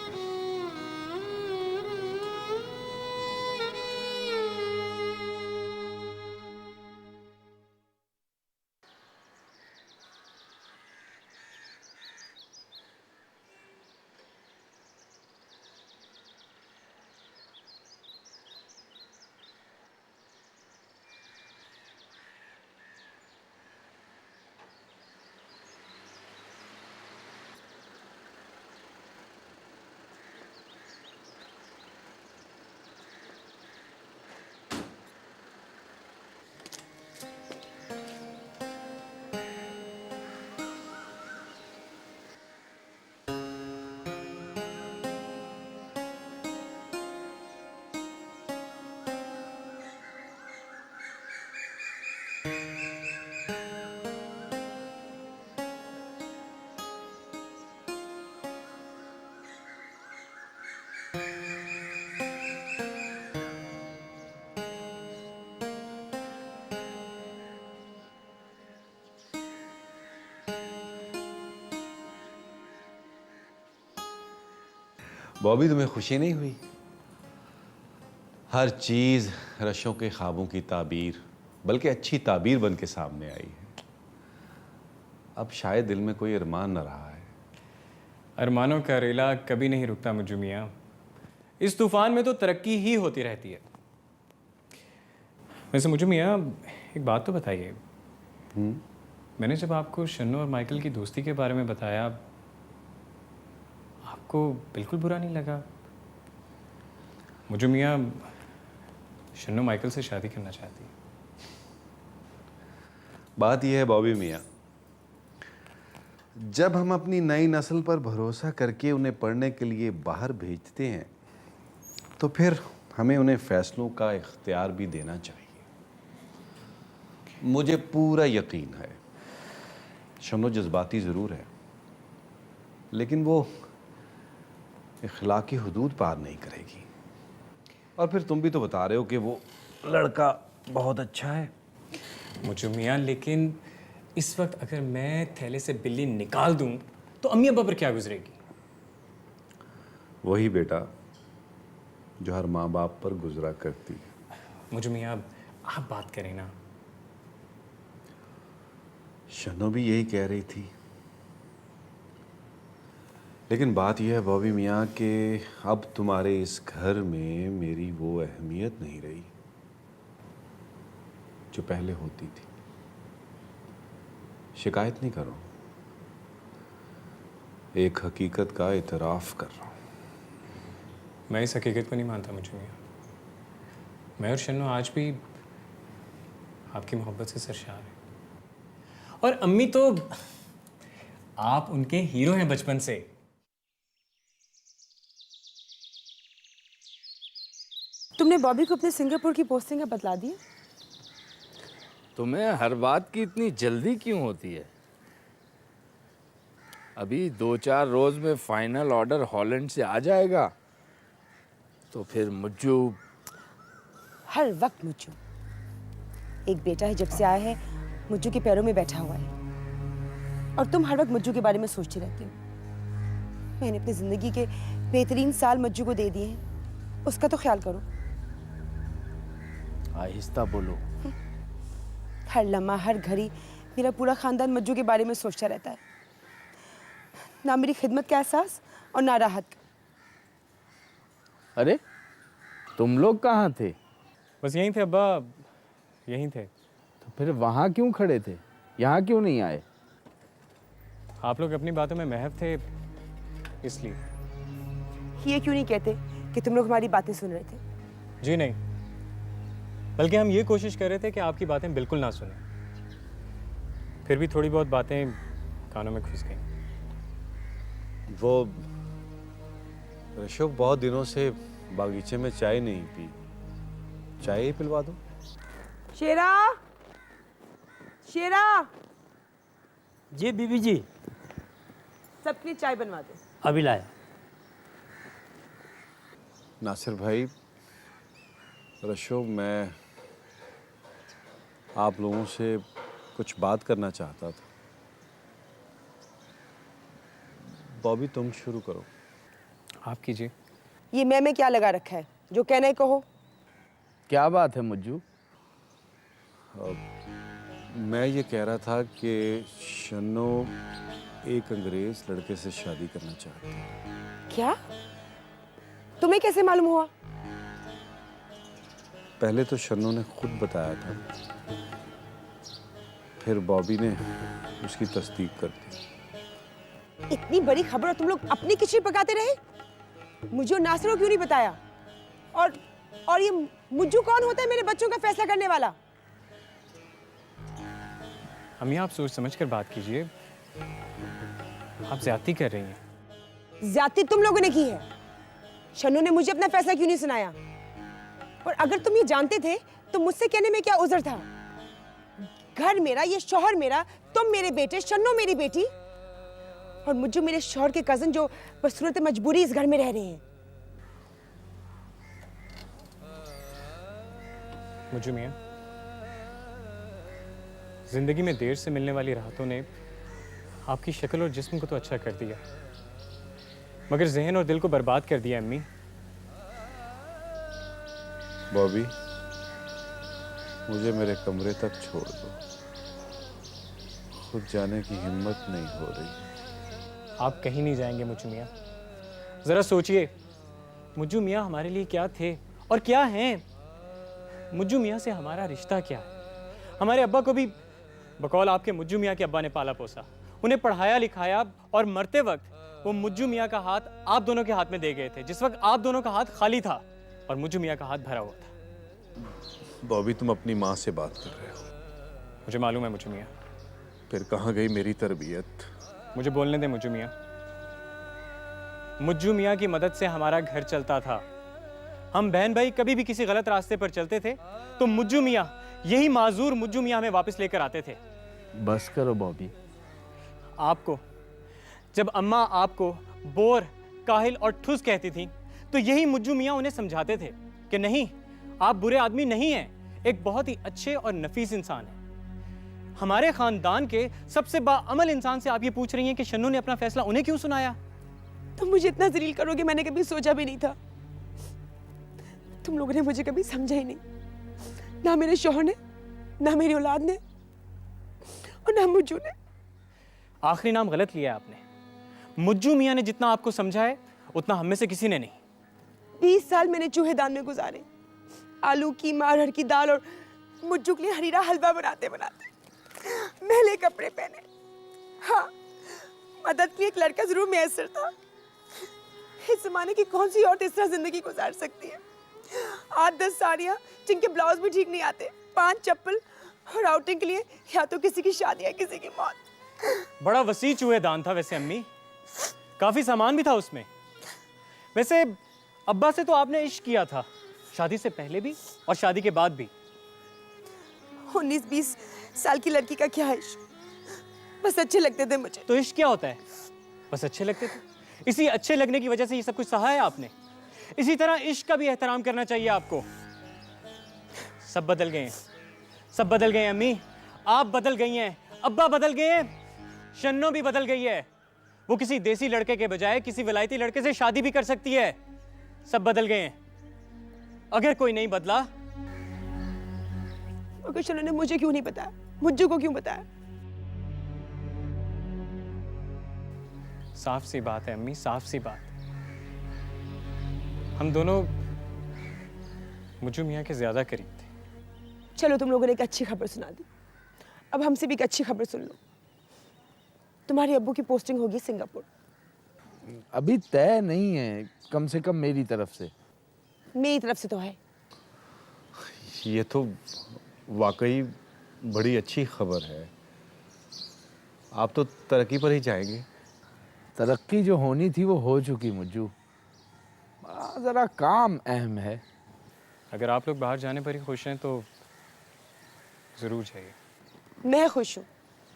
F: बॉबी, तुम्हें खुशी नहीं हुई? हर चीज़ रशों के ख्वाबों की ताबीर, बल्कि अच्छी ताबीर बन के सामने आई है। अब शायद दिल में कोई अरमान न रहा है।
C: अरमानों का रेला कभी नहीं रुकता मुझे मियाँ। इस तूफान में तो तरक्की ही होती रहती है। वैसे मुझे मियाँ एक बात तो बताइए। मैंने जब आपको शन्नो और माइकल की दोस्ती के बारे में बताया, आपको बिल्कुल बुरा नहीं लगा? मुझे मियाँ शन्नो माइकल से शादी करना चाहती है।
F: बात यह है बॉबी मियाँ, जब हम अपनी नई नस्ल पर भरोसा करके उन्हें पढ़ने के लिए बाहर भेजते हैं तो फिर हमें उन्हें फैसलों का इख्तियार भी देना चाहिए। मुझे पूरा यकीन है शन्नो जज्बाती ज़रूर है, लेकिन वो इखलाकी हुदूद पार नहीं करेगी। और फिर तुम भी तो बता रहे हो कि वो लड़का बहुत अच्छा है।
C: मुझे मियाँ, लेकिन इस वक्त अगर मैं थैले से बिल्ली निकाल दूं तो अम्मी अब्बा पर क्या गुजरेगी?
F: वही बेटा जो हर माँ बाप पर गुजरा करती है।
C: मुझे मियाँ, आप बात करें ना।
F: शन्नो भी यही कह रही थी, लेकिन बात यह है बॉबी मियाँ कि अब तुम्हारे इस घर में मेरी वो अहमियत नहीं रही जो पहले होती थी। शिकायत नहीं कर रहा हूं, एक हकीकत का इतराफ़ कर रहा हूं।
C: मैं इस हकीकत को नहीं मानता मुझे मियाँ। मैं और शन्नो आज भी आपकी मोहब्बत से सरशार हैं। और अम्मी तो आप उनके हीरो हैं बचपन से।
A: तुमने बॉबी को अपने सिंगापुर की पोस्टिंग का बतला दी?
E: तुम्हें हर बात की इतनी जल्दी क्यों होती है? अभी 2-4 रोज में फाइनल ऑर्डर हॉलैंड से आ जाएगा, तो फिर मुज्जू।
A: हर वक्त मुज्जू। एक बेटा है, जब से आया है मुज्जू के पैरों में बैठा हुआ है, और तुम हर वक्त मुज्जू के बारे में सोचती रहती हो। मैंने अपनी जिंदगी के बेहतरीन साल मुज्जू को दे दिए हैं, उसका तो ख्याल करो।
E: आहिस्ता बोलो।
A: हर लम्हा, हर घड़ी मेरा पूरा खानदान मुज्जू के बारे में सोचता रहता है। ना मेरी खिदमत का एहसास और ना राहत का।
E: अरे तुम लोग कहाँ थे?
C: बस यहीं थे अब्बा, यहीं थे।
E: तो फिर वहाँ क्यों खड़े थे, यहाँ क्यों नहीं आए?
C: आप लोग अपनी बातों में महव थे, इसलिए।
A: ये क्यों नहीं कहते कि तुम लोग हमारी बातें सुन रहे थे?
C: जी नहीं, बल्कि हम ये कोशिश कर रहे थे कि आपकी बातें बिल्कुल ना सुने। फिर भी थोड़ी बहुत बातें कानों में घुस गई।
F: वो ऋषभ बहुत दिनों से बागीचे में चाय नहीं पी, चाय ही पिलवा दो।
A: शेरा, शेरा,
J: जी बीबी जी,
A: सबके लिए चाय बनवा दो।
J: अभी लाया।
F: नासिर भाई, ऋषभ, मैं आप लोगों से कुछ बात करना चाहता था। बॉबी तुम शुरू करो।
C: आप कीजिए।
A: ये मैं क्या लगा रखा है, जो कहना है कहो।
E: क्या बात है मुज्जू?
F: मैं ये कह रहा था कि शन्नो एक अंग्रेज लड़के से शादी करना चाहती है।
A: क्या? तुम्हें कैसे मालूम हुआ?
F: पहले तो शन्नो ने खुद बताया था, फिर बॉबी ने उसकी तस्दीक कर दी।
A: इतनी बड़ी खबर और तुम लोग अपनी खिचड़ी पकाते रहे? मुझे और नासिर को क्यों नहीं बताया? और ये मुज्जू कौन होता है मेरे बच्चों का फैसला करने वाला?
C: अम्मी, आप सोच समझ कर बात कीजिए। आप ज्यादती कर रही हैं।
A: ज्यादती तुम लोगों ने की है। शन्नू ने मुझे अपना फैसला क्यों नहीं सुनाया? और अगर तुम ये जानते थे तो मुझसे कहने में क्या उज़र था? घर मेरा, ये शौहर मेरा, तुम मेरे बेटे, शन्नू मेरी बेटी, और मुझे मेरे शौहर के कजन जो बसूरत मजबूरी इस घर में रह रहे हैं।
C: मुझे मियाँ, जिंदगी में देर से मिलने वाली राहतों ने आपकी शक्ल और जिस्म को तो अच्छा कर दिया, मगर जहन और दिल को बर्बाद कर दिया। अम्मी,
F: बॉबी, मुझे मेरे कमरे तक छोड़ दो, खुद जाने की हिम्मत नहीं हो रही।
C: आप कहीं नहीं जाएंगे मुज्जू मियाँ। जरा सोचिए, मुज्जू मियाँ हमारे लिए क्या थे और क्या हैं? मुज्जू मियाँ से हमारा रिश्ता क्या है? हमारे अब्बा को भी बकौल आपके मुज्जू मियाँ के अब्बा ने पाला पोसा, उन्हें पढ़ाया लिखाया, और मरते वक्त वो मुज्जू मियाँ का हाथ आप दोनों के हाथ में दे गए थे, जिस वक्त आप दोनों का हाथ खाली था और मुज्जू मियाँ का हाथ भरा हुआ था।
F: बॉबी, तुम अपनी माँ से बात कर रहे हो।
C: मुझे मालूम है मुज्जू मियाँ।
F: फिर कहाँ गई मेरी तरबियत?
C: मुझे बोलने दे मुज्जू मियाँ। मुज्जू मियाँ की मदद से हमारा घर चलता था। हम बहन भाई कभी भी किसी गलत रास्ते पर चलते थे तो मुज्जू मियाँ, यही माजूर मुज्जू मियाँ हमें वापस लेकर आते थे।
E: बस करो बॉबी।
C: आपको, जब अम्मा आपको बोर, काहिल और ठुस कहती थी तो यही मुज्जू मियाँ उन्हें समझाते थे कि नहीं, आप बुरे आदमी नहीं हैं, एक बहुत ही अच्छे और नफीस इंसान हैं। हमारे खानदान के सबसे बाअमल इंसान से आप ये पूछ रही हैं कि शन्नू ने अपना फैसला उन्हें क्यों सुनाया?
A: तुम मुझे इतना जलील करोगे मैंने कभी सोचा भी नहीं था। तुम लोगों ने मुझे कभी समझा ही नहीं, ना मेरे शौहर ने, ना मेरी औलाद ने, और ना मुज्जू ने।
C: आखिरी नाम गलत लिया आपने। मुज्जू मियाँ ने जितना आपको समझा है उतना हम में से किसी ने नहीं।
A: 20 साल मैंने चूहेदान में गुजारे, आलू कीमा, अरहर की दाल और मुज्जू के लिए हरीरा हलवा बनाते बनाते, मैले कपड़े पहने। हाँ, मदद के लिए एक लड़का जरूर मैसर था। इस जमाने की कौन सी औरत इस तरह जिंदगी गुजार सकती है? 8-10 साड़ियाँ जिनके ब्लाउज भी ठीक नहीं आते, 5 चप्पल, और आउटिंग के लिए या तो किसी की शादी है किसी की मौत।
C: बड़ा वसी चूहेदान था वैसे अम्मी, काफी सामान भी था उसमें। वैसे अब्बा से तो आपने इश्क किया था, शादी से पहले भी और शादी के बाद भी।
A: 19-20 साल की लड़की का क्या इश्क, बस अच्छे लगते थे मुझे।
C: तो इश्क क्या होता है? बस अच्छे लगते थे। इसी अच्छे लगने की वजह से ये सब कुछ सहा है आपने। इसी तरह इश्क का भी एहतराम करना चाहिए आपको। सब बदल गए हैं, सब बदल गए हैं अम्मी। आप बदल गई हैं, अब्बा बदल गए हैं, शन्नो भी बदल गई है। वो किसी देसी लड़के के बजाय किसी विलायती लड़के से शादी भी कर सकती है। सब बदल गए हैं। अगर कोई नहीं बदला,
A: मगर शन्नो ने मुझे क्यों नहीं बताया, मुझे को क्यों बताया?
C: साफ सी बात है अम्मी, साफ सी बात। हम दोनों मुझे मियाँ के ज्यादा करीब थे।
A: चलो तुम लोगों ने एक अच्छी खबर सुना दी, अब हमसे भी एक अच्छी खबर सुन लो। तुम्हारे अब्बू की पोस्टिंग होगी सिंगापुर।
E: अभी तय नहीं है, कम से कम मेरी तरफ से।
A: मेरी तरफ से तो है।
F: ये तो वाकई बड़ी अच्छी खबर है। आप तो तरक्की पर ही जाएंगे।
E: तरक्की जो होनी थी वो हो चुकी मुज्जू, जरा काम अहम है।
C: अगर आप लोग बाहर जाने पर ही खुश हैं तो जरूर जाइए।
A: मैं खुश हूँ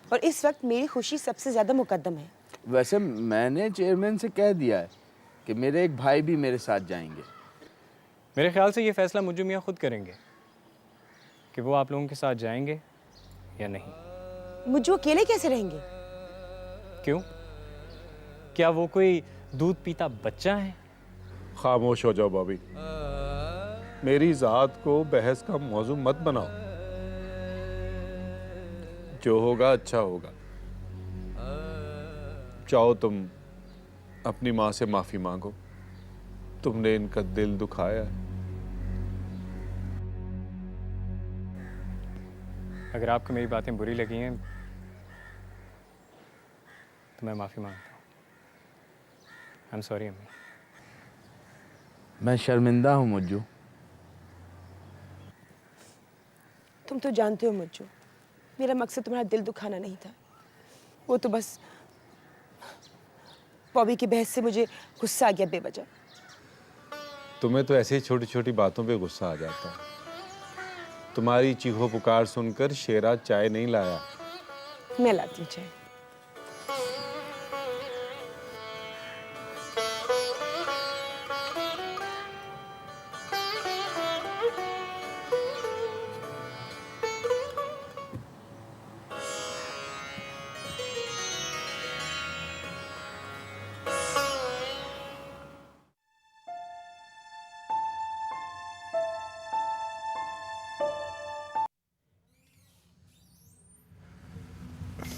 A: और इस वक्त मेरी खुशी सबसे ज्यादा मुकद्दम है।
E: वैसे मैंने चेयरमैन से कह दिया है कि मेरे एक भाई भी मेरे साथ जाएंगे।
C: मेरे ख्याल से ये फैसला मुझे मियाँ खुद करेंगे कि वो आप लोगों के साथ जाएंगे या नहीं।
A: मुझे अकेले कैसे रहेंगे?
C: क्यों? क्या वो कोई दूध पीता बच्चा है?
F: खामोश हो जाओ बॉबी, मेरी जात को बहस का मौजू मत बनाओ। जो होगा अच्छा होगा। चाहो तुम अपनी माँ से माफी मांगो, तुमने इनका दिल दुखाया है।
C: अगर आपको मेरी बातें बुरी लगी हैं तो मैं माफी मांगता हूँ। आई एम सॉरी अम्मी।
E: मैं शर्मिंदा हूँ मुज्जू।
A: तुम तो जानते हो मुझे, मेरा मकसद तुम्हारा दिल दुखाना नहीं था। वो तो बस बॉबी की बहस से मुझे गुस्सा आ गया बेवजह।
F: तुम्हें तो ऐसे ही छोटी छोटी बातों पे गुस्सा आ जाता है। तुम्हारी चीखो पुकार सुनकर शेरा चाय नहीं लाया।
A: मैं लाती हूँ चाय।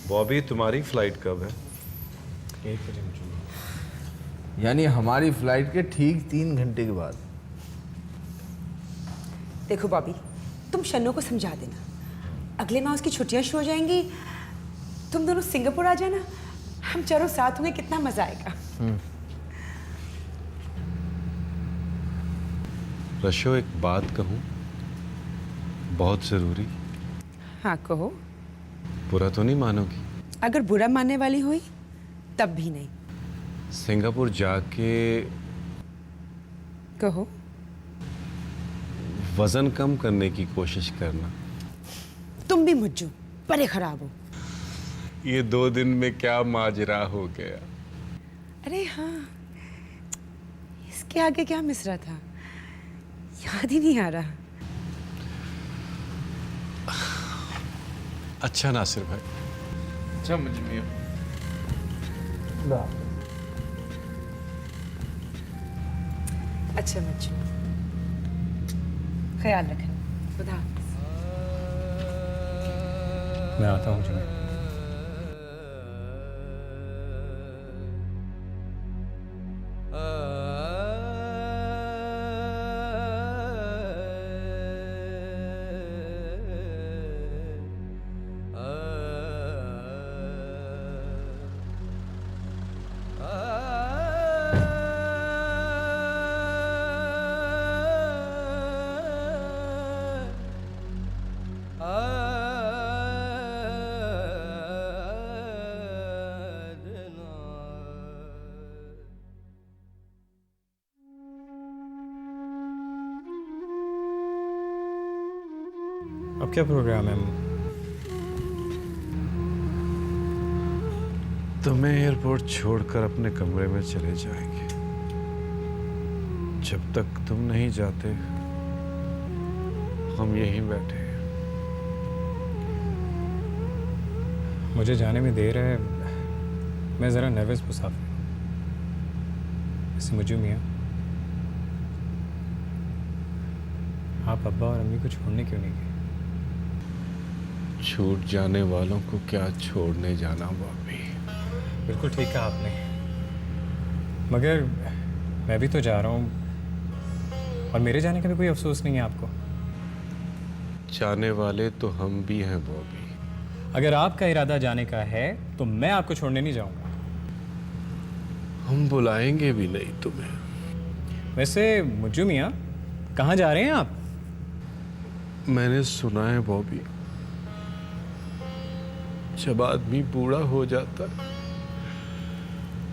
F: बॉबी, तुम्हारी फ्लाइट कब है?
C: 1 बजे मुझे।
E: यानी हमारी फ्लाइट के ठीक 3 घंटे के बाद।
A: देखो बॉबी, तुम शन्नो को समझा देना, अगले माह उसकी छुट्टियां शुरू हो जाएंगी, तुम दोनों सिंगापुर आ जाना, हम चारों साथ होंगे, कितना मजा आएगा।
F: रशो, एक बात कहूं, बहुत जरूरी।
A: हाँ कहो।
F: बुरा तो नहीं मानोगी?
A: अगर बुरा मानने वाली हुई तब भी नहीं।
F: सिंगापुर जाके
A: कहो।
F: वजन कम करने की कोशिश करना।
A: तुम भी मुझे बड़े खराब हो।
F: ये 2 दिन में क्या माजरा हो गया।
A: अरे हाँ, इसके आगे क्या मिसरा था याद ही नहीं आ रहा।
F: अच्छा नासिर भाई।
E: अच्छा मुझे मियाँ।
A: अच्छा बच्चों, ख्याल रखना। खुदा हाफिज़।
C: मैं आता हूँ जी। अब क्या प्रोग्राम है?
F: तुम्हें एयरपोर्ट छोड़कर अपने कमरे में चले जाएंगे। जब तक तुम नहीं जाते हम यहीं बैठे हैं।
C: मुझे जाने में देर है, मैं ज़रा नर्वस मुसाफिर हूँ। वैसे मुझे मियाँ, आप अब्बा और अम्मी को छोड़ने क्यों नहीं गए?
F: छूट जाने वालों को क्या छोड़ने जाना बॉबी।
C: बिल्कुल ठीक कहा आपने, मगर मैं भी तो जा रहा हूँ और मेरे जाने का भी कोई अफसोस नहीं है आपको।
F: जाने वाले तो हम भी हैं बॉबी।
C: अगर आपका इरादा जाने का है तो मैं आपको छोड़ने नहीं जाऊंगा।
F: हम बुलाएंगे भी नहीं तुम्हें।
C: वैसे मुज्जू मियाँ, कहाँ जा रहे हैं आप?
F: मैंने सुना है बॉबी, जब आदमी बूढ़ा हो जाता है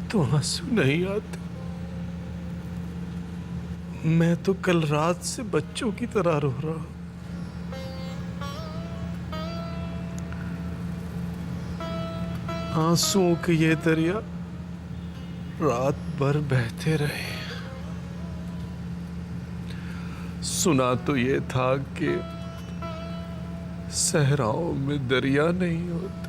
F: तो आंसू नहीं आते। मैं तो कल रात से बच्चों की तरह रो रहा हूं। आंसुओं के ये दरिया रात भर बहते रहे। सुना तो ये था कि सहराओं में दरिया नहीं होते।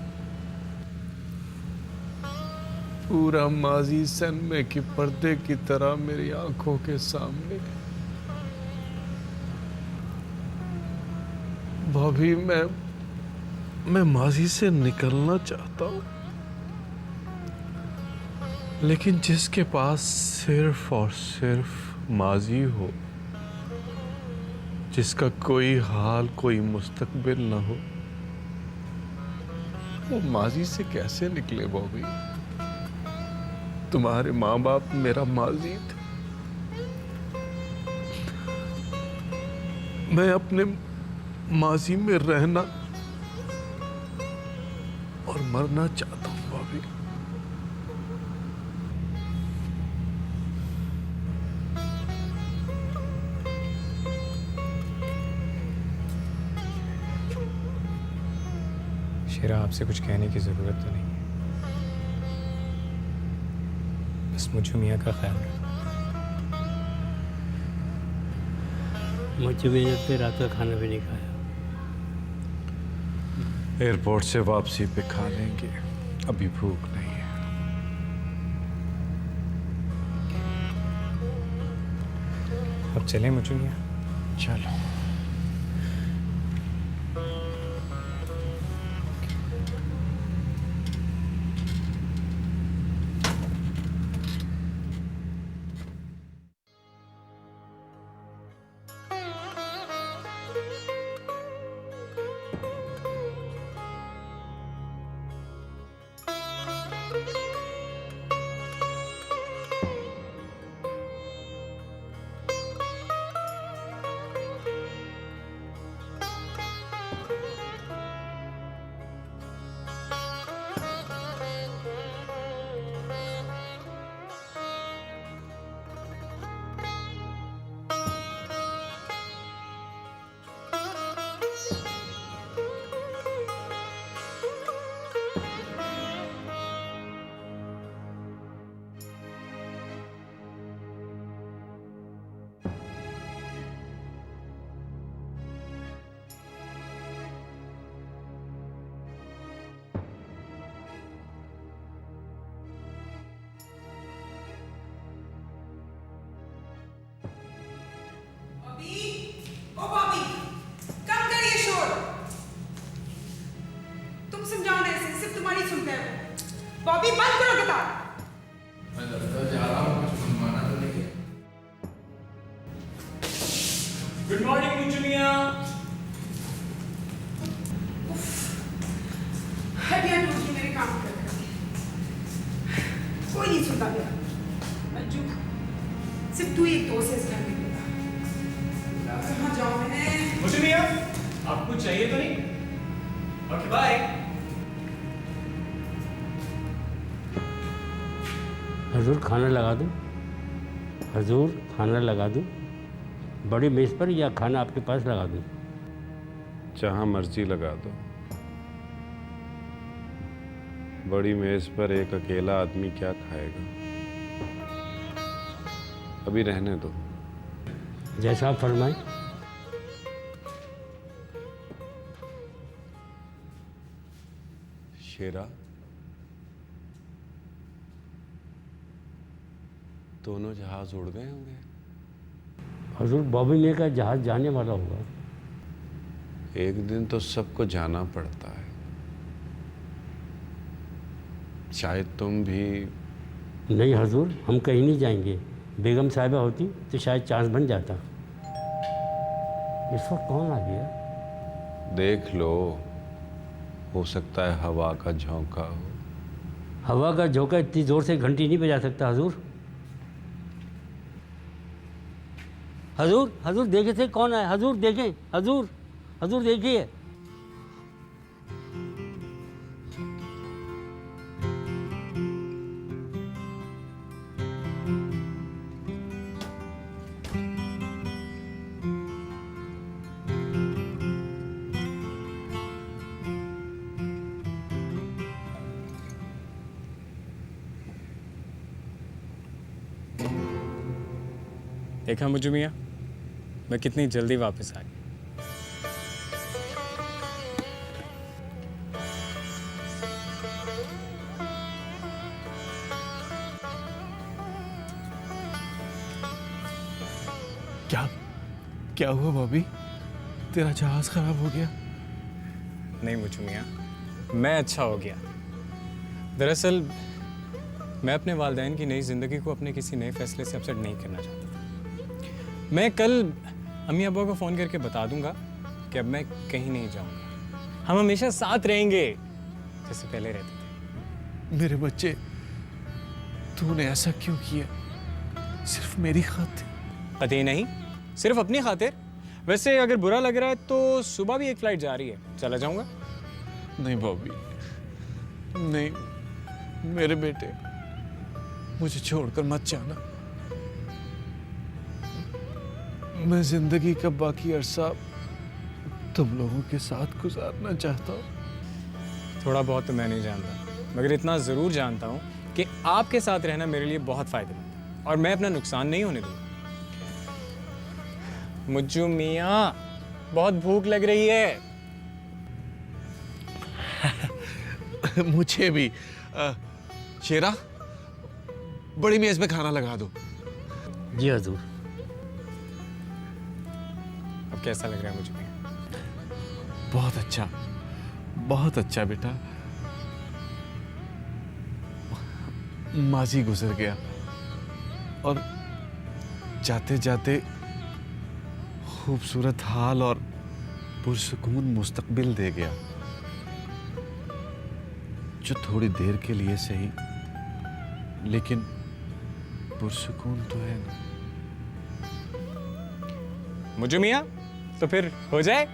F: पूरा माजी सनमे के पर्दे की तरह मेरी आंखों के सामने। भाभी, मैं माजी से निकलना चाहता हूं, लेकिन जिसके पास सिर्फ और सिर्फ माजी हो, जिसका कोई हाल कोई मुस्तकबिल ना हो, वो माजी से कैसे निकले बॉबी? तुम्हारे माँ बाप मेरा माजी थे। मैं अपने माजी में रहना और मरना चाहता हूं बॉबी।
C: शेरा, आपसे कुछ कहने की जरूरत तो नहीं है, बस मुझे मियाँ का ख्याल रखना।
J: मुझे भी जब से रात का खाना भी नहीं खाया।
F: एयरपोर्ट से वापसी पे खा लेंगे, अभी भूख नहीं है।
C: अब चलें मुझे मियाँ?
F: चलो।
A: ओ बॉबी, कम करिए शोर। तुम समझाओ ना इसे, सिर्फ तुम्हारी सुनते हैं। बॉबी, बंद करो किताब।
E: मैं दफ्तर जा रहा हूँ, कुछ मनमाना तो नहीं है।
C: गुड मॉर्निंग मुझे मियाँ।
A: हड्डियां टूट गई मेरे काम कर। कोई नहीं सुनता मेरा। मंजू, सिर्फ तू एक दोस्त है इस घर में। कहाँ जाऊँ मैं?
C: मुझे मियाँ, आपको चाहिए तो नहीं? Okay bye.
J: हजूर खाना लगा दूँ? हजूर खाना लगा दूँ? बड़ी मेज़ पर या खाना आपके पास लगा दूँ?
F: जहां मर्जी लगा दो। बड़ी मेज पर एक अकेला आदमी क्या खाएगा? अभी रहने दो।
J: जैसा आप फरमाएं।
F: शेरा, दोनों जहाज उड़ गए होंगे।
J: हजूर बॉबी ने का जहाज जाने वाला होगा।
F: एक दिन तो सबको जाना पड़ता है। शायद तुम भी।
J: नहीं हजूर, हम कहीं नहीं जाएंगे। बेगम साहिबा होती तो शायद चांस बन जाता। इस वक्त कौन आ गया?
F: देख लो, हो सकता है हवा का झोंका हो।
J: हवा का झोंका इतनी जोर से घंटी नहीं बजा सकता हजूर। हजूर हजूर देखे थे कौन आया? हजूर देखें, हजूर हजूर देखिए।
C: देखा मुझे मियाँ, मैं कितनी जल्दी वापस आ गई।
H: क्या हुआ बॉबी? तेरा जहाज खराब हो गया?
C: नहीं मुझे मियाँ, मैं अच्छा हो गया। दरअसल मैं अपने वालिदैन की नई ज़िंदगी को अपने किसी नए फैसले से अपसेट नहीं करना चाहता था। मैं कल अम्मी अब्बा को फ़ोन करके बता दूंगा कि अब मैं कहीं नहीं जाऊंगा। हम हमेशा साथ रहेंगे जैसे पहले रहते थे।
H: मेरे बच्चे, तूने ऐसा क्यों किया? सिर्फ मेरी खातिर?
C: कतई नहीं, सिर्फ अपनी खातिर। वैसे अगर बुरा लग रहा है तो सुबह भी एक फ़्लाइट जा रही है, चला जाऊंगा।
H: नहीं बॉबी, नहीं मेरे बेटे, मुझे छोड़कर मत जाना। मैं जिंदगी का बाकी अरसा तुम लोगों के साथ गुजारना चाहता हूँ।
C: थोड़ा बहुत तो मैं नहीं जानता, मगर इतना ज़रूर जानता हूँ कि आपके साथ रहना मेरे लिए बहुत फ़ायदेमंद है और मैं अपना नुकसान नहीं होने दूँगा। मुज्जू मियाँ, बहुत भूख लग रही है।
H: मुझे भी। शेरा, बड़ी मेज में खाना लगा दो।
J: जी हजूर।
C: अब कैसा लग रहा है मुझे मियाँ?
H: बहुत अच्छा बेटा। माजी गुजर गया और जाते जाते खूबसूरत हाल और पुरसुकून मुस्तकबिल दे गया, जो थोड़ी देर के लिए सही लेकिन पुरसुकून तो है ना।
C: मुज्जू मियाँ, तो फिर हो जाए।